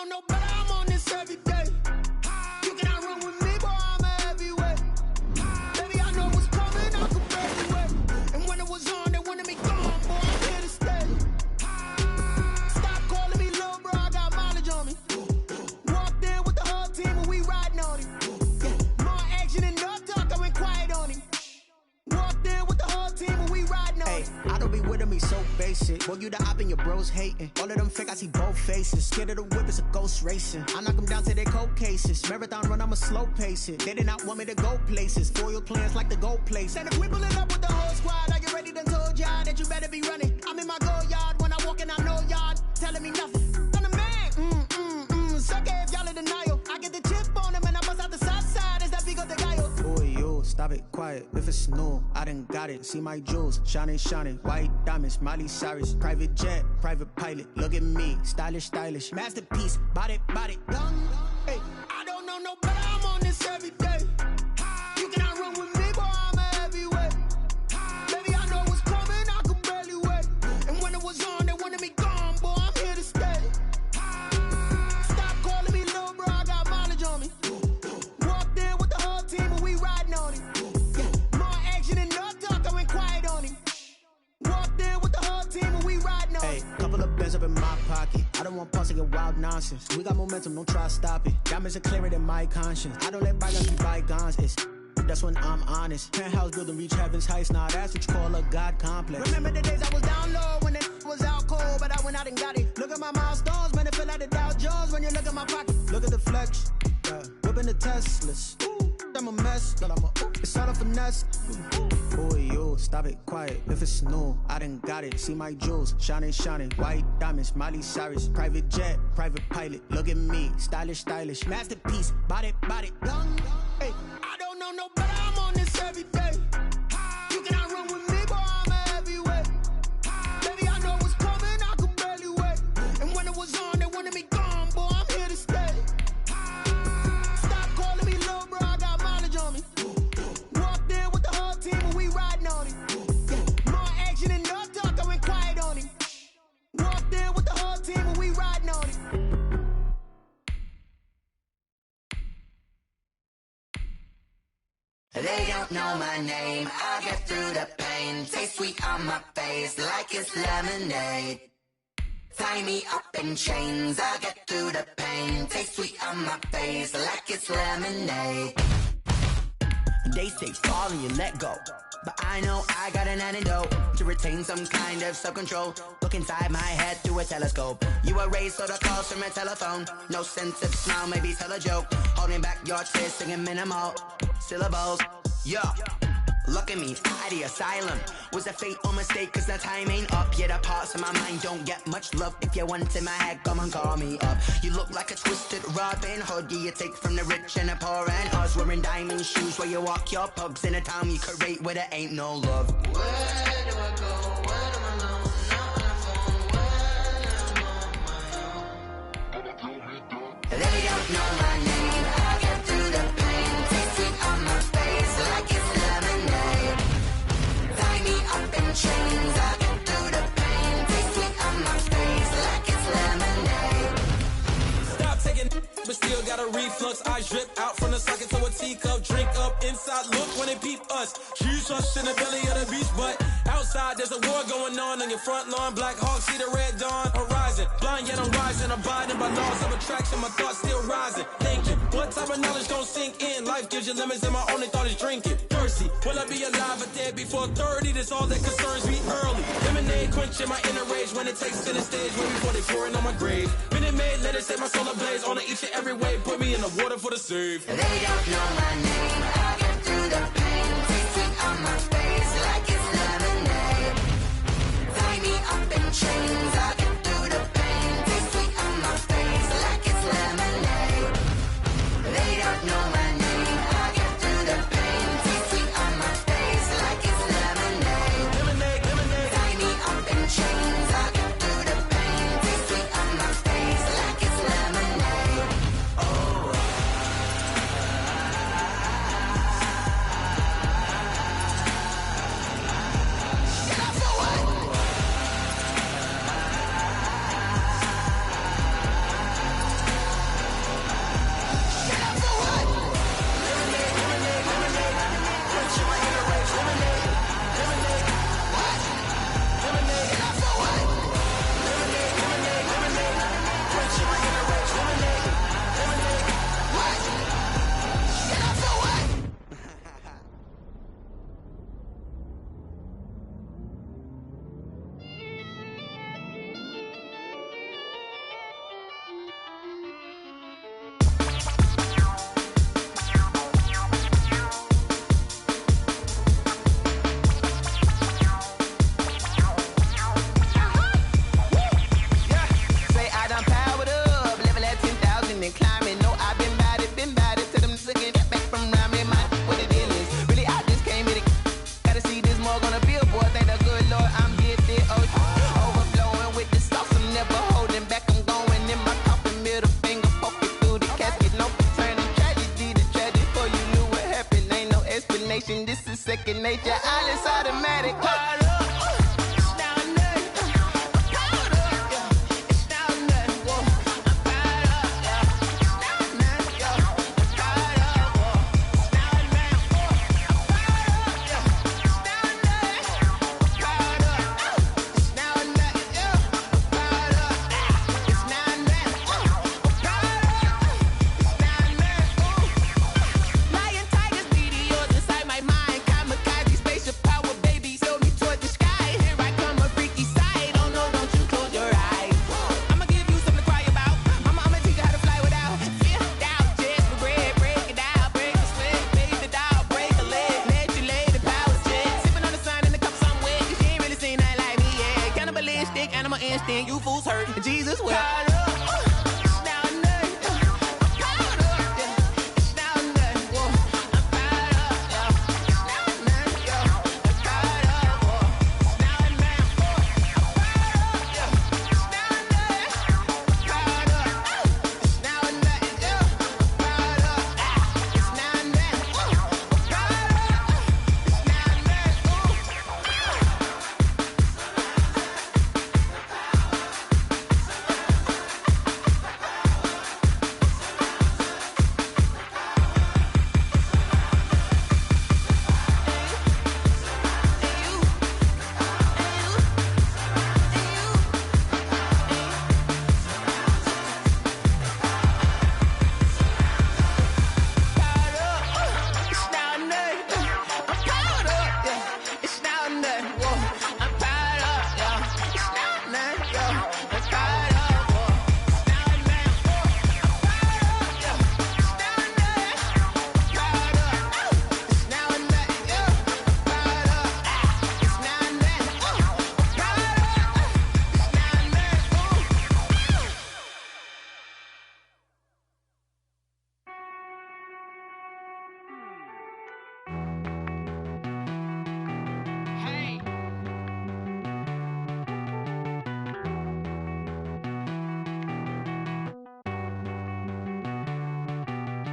know no better, I'm on this every day. You cannot run with me, boy, I'm a heavyweight. Baby, I know what's coming, I can barely wait. And when it was on, they wanted me gone, boy, I'm here to stay. Stop calling me little bro, I got mileage on me. Walked in with the whole team and we riding on him. More action and no talk, I went quiet on him. Walked in with the whole team and we riding on him. I don't be with me so basic. Boy, you the op and your bros hating. All of them fake, I see both faces. Scared of the whip, it's a ghost racing. I knock them down to their cold cases. Marathon run, I'ma slow pace it. They did not want me to go places. Foil plans like the go place. And if we pulling up with the whole squad, I get ready to told y'all that you better be running. I'm in my go yard when I walk in, I know y'all telling me nothing. I'm the man, suck it if y'all in denial. I get the chip on them and I bust out the south side. Is that Vigo de Gallo? Boy, yo, stop it, quiet. If it's new, I done got it. See my jewels, shining, shining. White diamonds, Miley Cyrus. Private jet, private pilot. Look at me, stylish, stylish. Masterpiece, body, young. Hey, I don't know no better, I'm on this every day. You cannot run with me, boy, I'm a heavyweight. Baby, I know what's coming, I can barely wait. And when it was on, they wanted me gone, boy, I'm here to stay. Stop calling me little bro, I got mileage on me. Walked in with the whole team and we riding on him. More action and no talk, I went quiet on him. Walked in with the whole team and we riding on him. Hey, couple of bands up in my pocket. I don't want pause to get wild nonsense. We got momentum, don't try to stop it. Diamonds are clearer than my conscience. I don't let bygones be bygones. It's that's when I'm honest. Penthouse building reach heaven's heights. Nah, that's what you call a God complex. Remember the days I was down low when it was out cold, but I went out and got it. Look at my milestones, man, it feel like the Dow Jones when you look at my pocket. Look at the flex, whipping the Teslas. I'm a mess, but it's all a finesse. Boy, yo, stop it, quiet. If it's new, I done got it. See my jewels, shining, shining. White diamonds, Miley Cyrus. Private jet, private pilot. Look at me, stylish, stylish. Masterpiece, body, young. Hey, I don't know no better, I'm on this every day. You cannot run with me, boy, I'm a heavyweight. Baby, I know what's coming, I can barely wait. And when it was on, they wanted me gone, boy, I'm here to stay. Stop calling me little bro, I got mileage on me. Walked in with the whole team and we riding on him. More action and no talk, I went quiet on him. Walked in with the whole team and we riding on him. They don't know my name, I get through the pain. Taste sweet on my face like it's lemonade. Tie me up in chains, I get through the pain. Taste sweet on my face like it's lemonade. They say fall and you let go, but I know I got an antidote to retain some kind of self-control. Look inside my head through a telescope. You erase all the calls from a telephone. No sense of smile, maybe tell a joke. Holding back your tears, singing minimal syllables. Yeah, look at me, at the asylum. Was a fate or mistake, cause the time ain't up. Yet the parts of my mind don't get much love. If you want in my head, come and call me up. You look like a twisted Robin Hood. You take from the rich and the poor and us. Wearing diamond shoes where you walk your pugs in a town you create where there ain't no love. Where do I go? Where am I alone? Not on the phone. When I'm on my own. They don't know my name, I get through the pain. Taste sweet on my face like it's lemonade. Tie me up in chains, I get through the pain. Taste sweet on my face like it's lemonade. Stop taking, but still got a reflux. I drip out from the socket to a teacup. Drink up inside, look when they peep us. Huge us in the belly of the beach, but outside there's a war going on your front lawn. Black Hawk, see the red dawn horizon. Blind yet I'm rising, abiding by laws of attraction. My thoughts still rising. Thinking, what type of knowledge gon' sink in? Life gives you lemons and my only thought is drinking. Thirsty, will I be alive or dead before 30? That's all that concerns me early. Lemonade quenching my inner rage when it takes center stage. Way before they pouring on my grave. Minute Maid, let it set my soul ablaze. On each and every way, put me in the water for the save. They don't know my name, I get through the pain. Taste sweet on my face like it's lemonade. Tie me up in chains, I get through the pain. Taste sweet on my face like it's lemonade. They don't know my name, I get through the pain. Taste sweet on my face like it's lemonade. Tie me up in chains, I get through the pain. Taste sweet on my face like it's lemonade. Oh. combination. This is second nature. All is automatic. You fools hurt. Jesus will.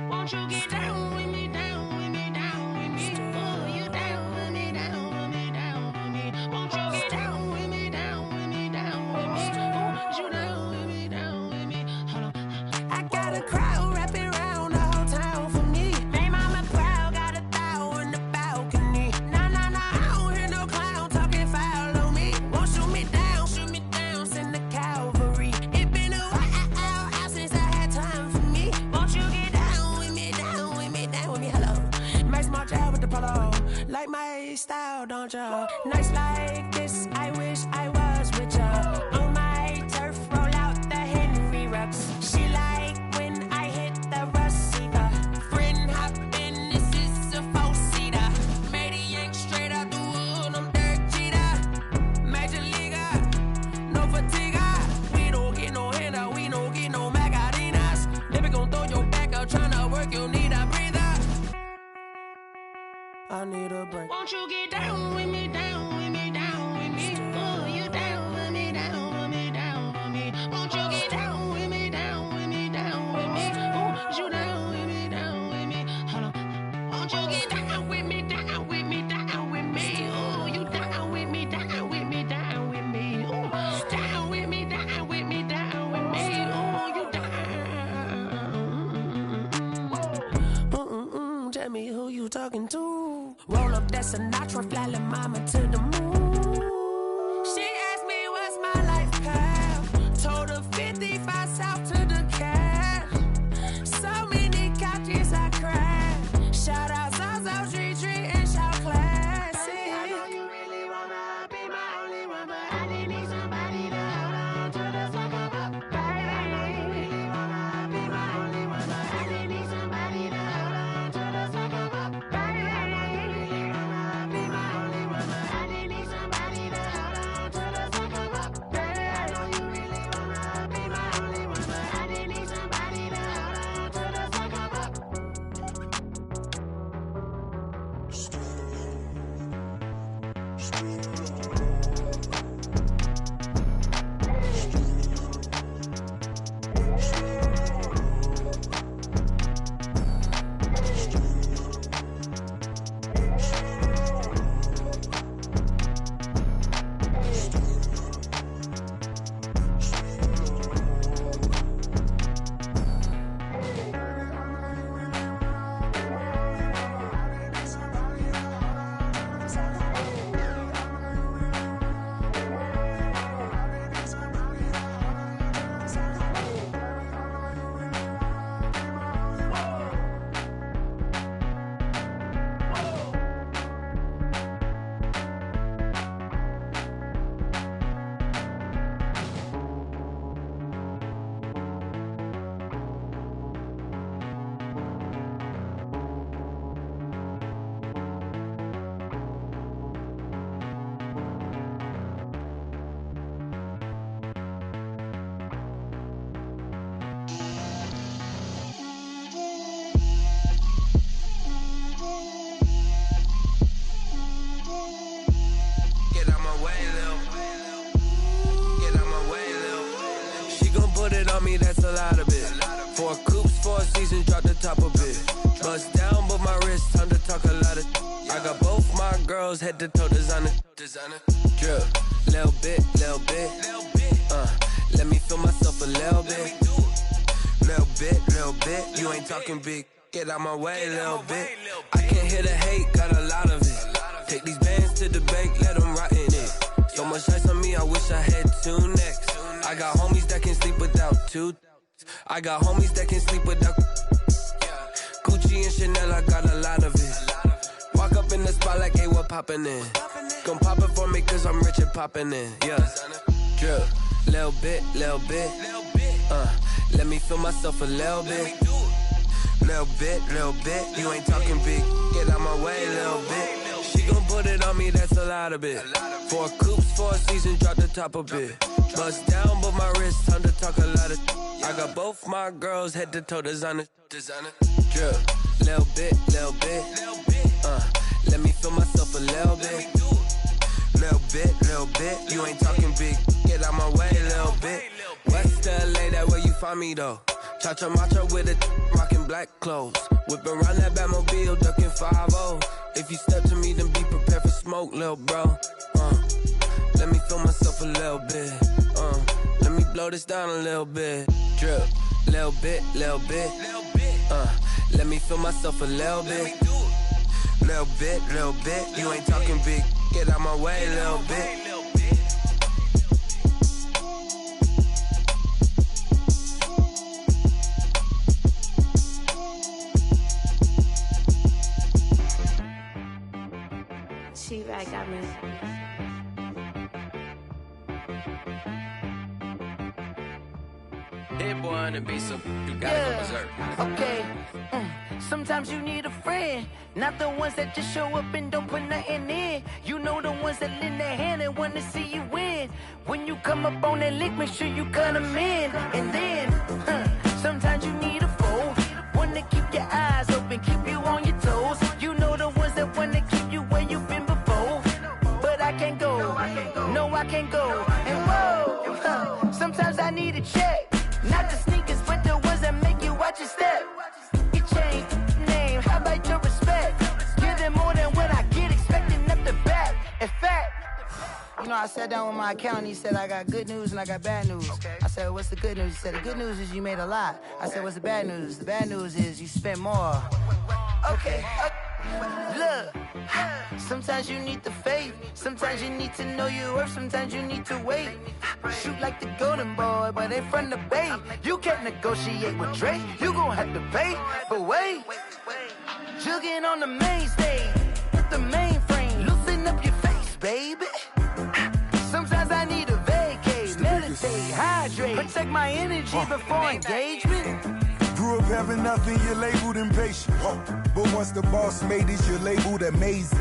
Won't you get down with me, down with me, down with me? Oh, you down with me, down with me, down with me. Won't you get down with me, down with me, down with me? Oh, you down with me, down with me? Hold on. I got a crowd wrapping around the whole town for me. They mama proud, got a thou in the balcony. Nah, nah, nah, I don't hear no clown talking foul on me. Won't shoot me down, send the cavalry. It been a while since I had time for me. Won't you get down with me, down with me, down with me? Hello. Nice small job with the polo. Like my style, don't ya? Nice like this, I wish I was with ya. On my turf, roll out the Henry Rux. She like when I hit the receiver. Friend hop in, this is a four-seater. Made a yank straight out the wood, I'm Derek Jeter. Major leaguer, no fatigue. We don't get no handout, we don't get no Macarinas. Never gon' throw your back out, tryna work, you need a breather. I need a break. Won't you get down with me, down with me, down with me? Oh, you down with me, down with me, down with me. Won't you get down with me, down with me, down with me? Oh, you down with me, down with me? Hold on. Won't you get down with me, down with me, down with me? Oh, you down with me, down with me, down with me? Oh, down with me, down with me, down with me? Oh, you down. Tell me who you talking to. Roll up that Sinatra, fly la mama to the moon. She asked me what's my life path. Told her 55 south to the cash. So many couches I crashed. Shout out South Street and shout classic. I know you really wanna be my only one, but I didn't need somebody to hold on to the fuck up, baby. I know you really wanna be my only one, but I didn't need somebody to hold on to the fuck up, baby. I know you really wanna be my only one, but I didn't need somebody to hold on to the fuck up, baby. I know you really wanna be my only one, but I didn't need somebody to hold on to the fuck up. a lot of it. 4 coops, 4 seasons, drop the top a bit. Bust down, but my wrist, time to talk a lot of. I got both my girls head to toe designer. Drip, little bit. Let me feel myself a little bit. Little bit. You ain't talking big. Get out my way, little bit. I can't hear the hate, got a lot of it. Take these bands to the bank, let them rot in it. So much ice on me, I wish I had 2 necks. I got homies that can sleep without 2. I got homies that can sleep without Gucci and Chanel, I got a lot of it. Walk up in the spot like, hey, what poppin' in? Gon' pop it for me cause I'm rich and poppin' in, yeah. Drip, little bit. Let me feel myself a little bit. Little bit. You ain't talking big. Get out my way, little bit. She gon' put it on me, that's a lot of it. 4 coops, 4 seasons, drop the top a bit. Bust down, but my wrist, time to talk a lot of. I got both my girls head to toe designer. Drip, little bit. Let me feel myself a little bit. Little bit. You ain't talking big. Get out my way, little bit. West LA, that where you find me though. Cha-cha matcha with a rockin' black clothes. Whippin' around that Batmobile, duckin' 5-0. If you step to me, then be prepared for smoke, lil' bro. Let me feel myself a little bit. Let me blow this down a little bit. Drip, little bit. Let me feel myself a little bit. Little bit. You ain't talking big. Get out my way, little bit. T-Rag got me. Hit boy on the beat, so you gotta go berserk. Okay. Sometimes you need a friend, not the ones that just show up and don't put nothing in. You know the ones that lend their hand and wanna see you win. When you come up on that lick, make sure you cut them in. And then, sometimes you need a foe, one to keep your eyes open, keep you on your toes. You know the ones that wanna keep you where you've been before. But I can't go, no I can't go. And whoa, sometimes I need a check. Not the sneakers, but the ones that make you watch your step. Your chain, name, how about your respect? Give them more than what I get, expecting up the back. In fact, you know, I sat down with my accountant, he said I got good news and I got bad news. I said, what's the good news? He said, the good news is you made a lot. I said, what's the bad news? The bad news is you spent more. Okay. Look, sometimes you need the faith, sometimes you need to know your worth, sometimes you need to wait. Shoot like the golden boy, but they from the bay. You can't negotiate with Dre, you gon' have to pay. But wait, jugging on the main stage, with the mainframe, loosen up your face, baby. Sometimes I need a vacate, meditate, hydrate, protect my energy before engagement. Grew up having nothing, you're labeled impatient. But once the boss made it, you're labeled amazing.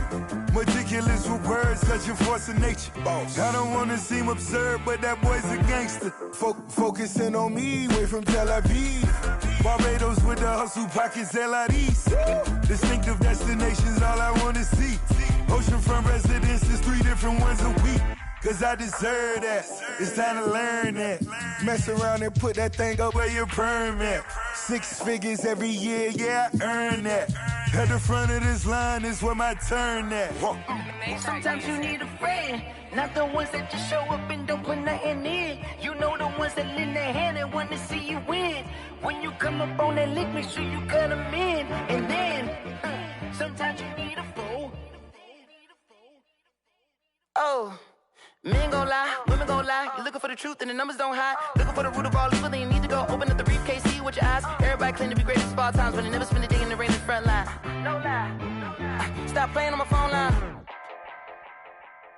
Meticulous with words, such a force of nature. I don't wanna seem absurd, but that boy's a gangster. Focusing on me, way from Tel Aviv. Barbados with the hustle pockets, LIDs. Distinctive destinations, all I wanna see. Oceanfront residences, 3 different ones a week. Cause I deserve that, it's time to learn that. Mess around and put that thing up where your perm at. 6 figures every year, yeah, I earn that. At the front of this line is where my turn at. Sometimes you need a friend, not the ones that just show up and don't put nothing in. You know the ones that lend their hand and want to see you win. When you come up on that lick, make sure you cut them in. And then, sometimes you need a foe. Oh. Men gon' lie, women gon' lie. You're looking for the truth and the numbers don't hide. Looking for the root of all evil, then you need to go open up the briefcase, see with your eyes. Everybody claim to be greatest of all times, but they never spend a day in the rain in the front line. No lie. Stop playing on my phone line.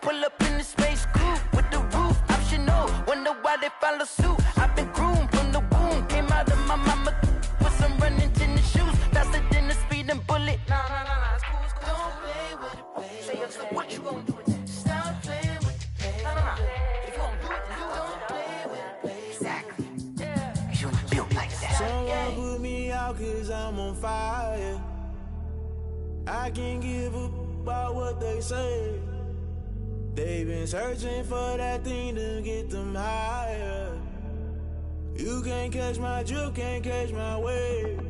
Pull up in the space coupe with the roof optional. Wonder why they follow suit. I've been groomed from the womb. Came out of my mama with some running tennis shoes. Faster than the speeding bullet. Nah, it's cool, it's cool. Don't play with it, baby. Say so what you gon' do with that? Stop playing with it. If you gon' do it, then you don't play with it, baby. Exactly. Yeah. You built like that. Someone put me out cause I'm on fire. I can't give a about what they say. They've been searching for that thing to get them higher. You can't catch my drift, can't catch my wave.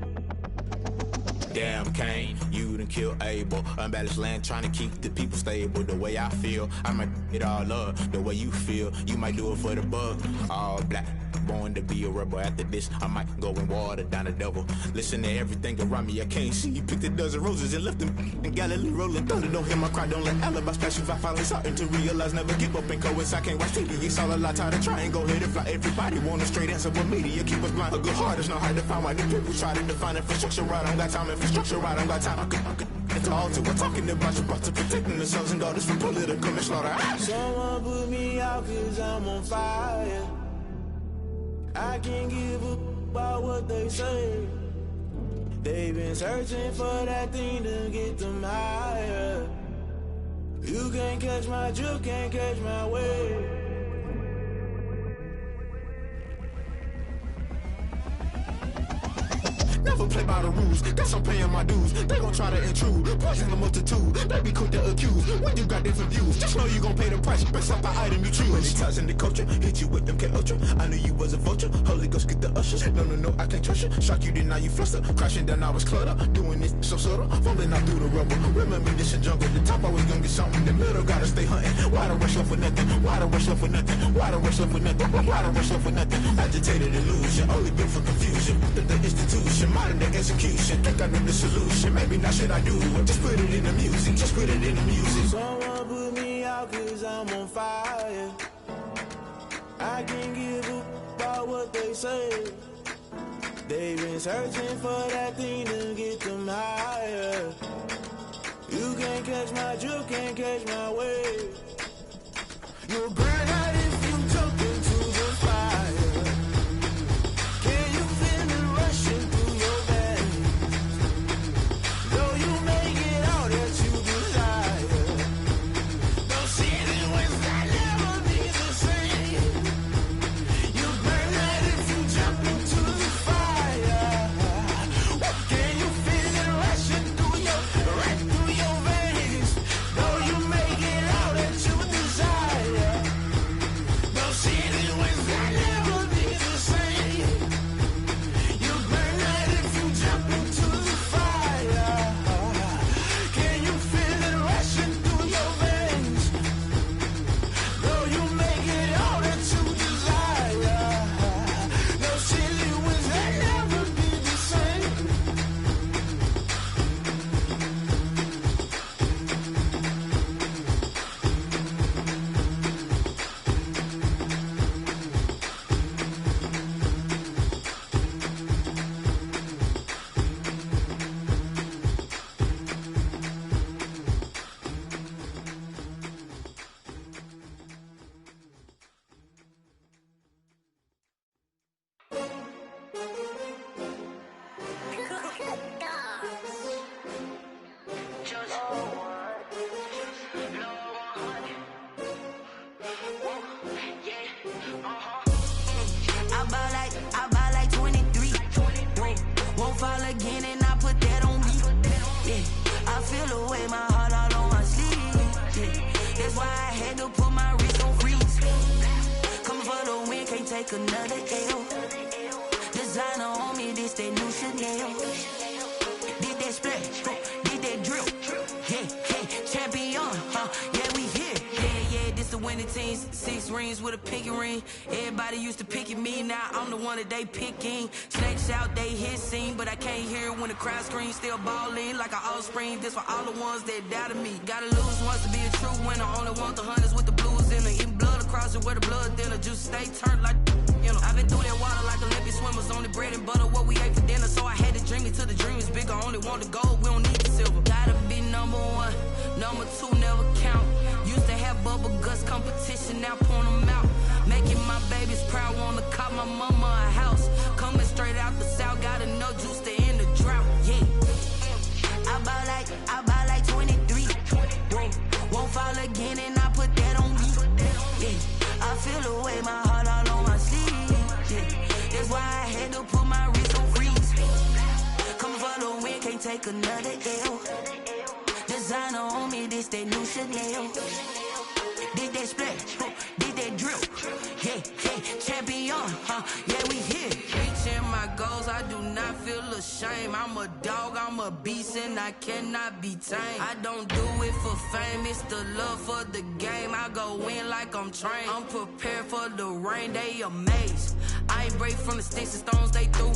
Damn, Kane, you done killed Abel. Unbalanced land, trying to keep the people stable. The way I feel, I might it all up. The way you feel, you might do it for the bug. All black, born to be a rebel. After this, I might go and water down the devil. Listen to everything around me, I can't see. Picked a dozen roses and left them in Galilee rolling thunder. Don't hear my cry, don't let alibis pass you. I finally starting to realize, never give up and coincide. Can't watch TV, it's all a lot. Tired of trying, go ahead and fly. Everybody want a straight answer, but media keep us blind. A good heart is not hard to find. Why the people try to define infrastructure right? I don't got time, infrastructure right? I don't got time. I could it's all to we're talking about you, about to protecting the sons and daughters from political manslaughter. Someone put me out cause I'm on fire. I can't give up about what they say. They've been searching for that thing to get them higher. You can't catch my drift, can't catch my wave. Never play by the rules, guess I'm paying my dues. They gon' try to intrude, poison the multitude. They be quick to accuse, when you got different views. Just know you gon' pay the price, based off the item you choose. When they touching the culture, hit you with them K-Ultra. I knew you was a vulture, Holy Ghost get the ushers. No, I can't trust you. Shock you, then now you fluster. Crashing down, I was cluttered. Doing this so subtle, falling out through the rubble. Remember this a jungle, the top always gonna get something. The middle gotta stay hunting. Why the rush up for nothing? Why the rush up for nothing? Why the rush up for nothing? Why the rush up for nothing? Agitated illusion, only built for confusion. The institution, modern day execution. Think I know the solution. Maybe not should I do it? Just put it in the music. Just put it in the music. Someone put me out cause I'm on fire. I can't give up about what they say. They've been searching for that thing to get them higher. You can't catch my drift, can't catch my wave. You'll burn out if you jump into the fire. Can you feel it rushing through your veins? Though you may get all that you desire, those feelings will never be the same. You burn out if you jump into the fire. Can you feel it rushing through your veins? Though you may get all that you desire, those feelings will never be the same. You burn out if you jump into the fire. Can you feel it rushing through your veins? Though you may get all that you desire, those feelings will never be the same. I buy like 23. Won't fall again and I put that on me. Yeah, I feel the way my heart all on my sleeve. Yeah, that's why I had to put my wrist on freeze. Coming for the win, can't take another L. Designer on me, this that new Chanel. Did that splash, did that drill. Yeah, champion, yeah, we here. Yeah, this the winning teams. 6 rings with a pinky ring. Everybody used to pick at me, now I'm the one that they picking. Snakes out, they hit scene, but I can't hear it when the crowd screams. Still balling like an offspring. This for all the ones that doubted me. Gotta lose once to be a true winner. Only want the hunters with the blues in it. Eating blood across it where the blood thinner. Juice stay turned like, you know. I've been through that water like Olympic swimmers. Only bread and butter, what we ate for dinner. So I had to dream it till the dream is bigger. Only want the gold, we don't need the silver. Gotta be number 1, number 2 never count. Used to have bubble guts competition, now point them out. Making my babies proud, wanna cop my mama a house. Coming straight out the south, gotta know juice to end the drought. Yeah, I buy like 23. Won't fall again and I put that on me. Yeah, I feel the way my heart all on my sleeve. Yeah, that's why I had to put my wrist on freeze. Coming for the win, can't take another L. Designer on me, this that new Chanel. Did that splash, did that drill. Yeah, champion, Yeah, we here. Reaching my goals, I do not feel ashamed. I'm a dog, I'm a beast, and I cannot be tamed. I don't do it for fame, it's the love for the game. I go in like I'm trained. I'm prepared for the rain, they amazed. I ain't break from the sticks and stones they threw.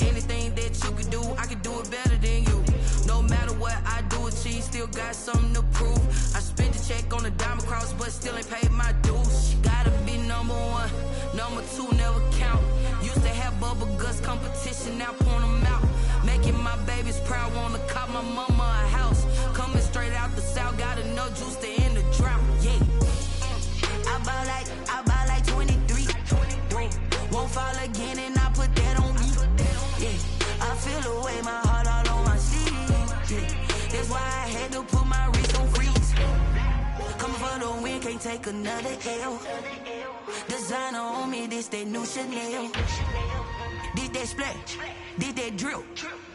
Anything that you can do, I can do it better than you. No matter what I do achieve, still got something to prove. I spent the check on the diamond cross, but still ain't paid my dues. Gotta be number one, number two never count. Used to have bubble guts competition, now point them out. Making my babies proud, wanna cop my mama a house. Coming straight out the south, got enough juice to end the drought. Yeah, I buy like 23. Won't fall again, and I put that on me. Yeah, I feel the way, my heart all on my sleeve. Yeah, that's why I had to put my wrist on freeze. Coming for the win, can't take another L. Designer on me, this that new Chanel. This that splash, this that drill.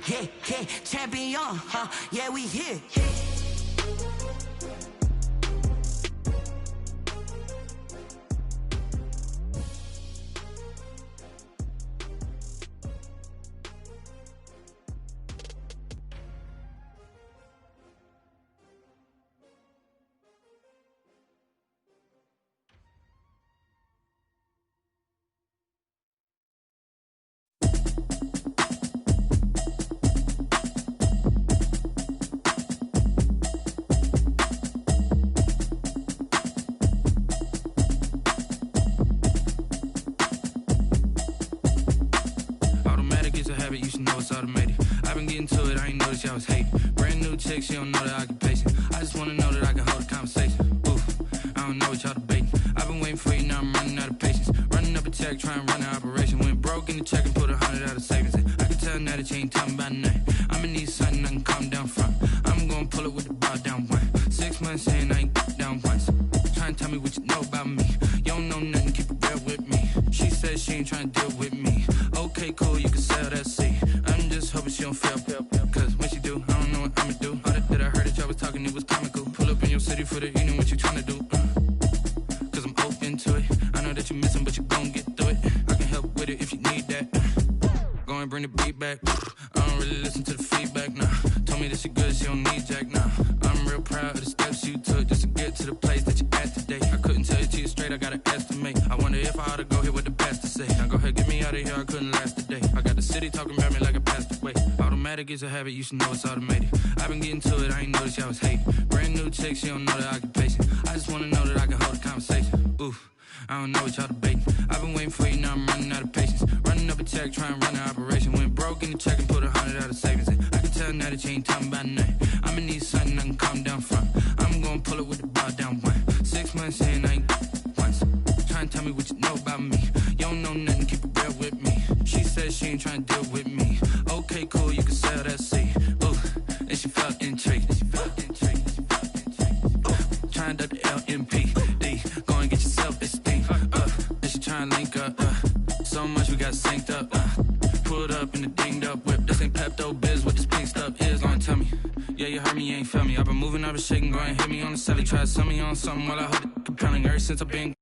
Yeah, yeah, champion, yeah, we here. You should know it's automated. I've been getting to it, I ain't noticed y'all was hating. Brand new chick, she don't know the occupation. I just wanna know that I can hold a conversation. Oof, I don't know what y'all debating. I've been waiting for you, now I'm running out of patience. Running up a check, trying to run an operation. Went broke in the check and put 100 out of savings in. I can tell now that you ain't talking about nothing. I'ma need something I can calm down from. I'm gonna pull it with the bar down one. 6 months saying I ain't down once. Trying to tell me what you know about me. You don't know nothing, keep it real with me. She says she ain't trying to deal with me. Okay, cool, you can sell that seat. I'm just hoping she don't fail. Cause when she do, I don't know what I'ma do. All that I heard that y'all was talking, it was comical. Pull up in your city for the evening, what you tryna do? Cause I'm open to it. I know that you missing, but you gon' get through it. I can help with it if you need that. Go and bring the beat back. I don't really listen to the feedback, nah. Told me that she good, she don't need jack, nah. I'm real proud of the steps you took just to get to the place that you at today. I couldn't tell you to you straight, I gotta estimate. I wonder if I ought to go here with the best to say. Now go ahead, get me out of here, I couldn't last a day. I got the city talking about me like I passed away. Automatic is a habit, you should know it's automated. I've been getting to it, I ain't noticed y'all was hating. Brand new chick, she don't know the occupation. I just wanna know that I can hold a conversation. Oof, I don't know what y'all debating. I've been waiting for you, now I'm running out of patience. Running up a check, trying to run an operation. Went broke in the check and put 100 out of savings in. I can tell now that you ain't talking about nothing. I'ma need something I can calm down from. I'm gonna pull it with the bar down one. 6 months saying I ain't once. Trying to tell me what you know about me. You don't know nothing, keep it real with me. She says she ain't trying to deal with me. Okay, cool, you can sell that seat. Ooh, and she felt intrigued. Trying to duck the LMPD. Go and get your self-esteem up. And she trying to link up. So much we got synced up. Pulled up in the dinged up whip. This ain't Pepto-Biz, what this pink stuff is. Gonna tell me. Yeah, you heard me, you ain't felt me. I've been moving, I've been shaking. Go and hit me on the celly. Try to sell me on something while I hold it compelling. Ever since I've been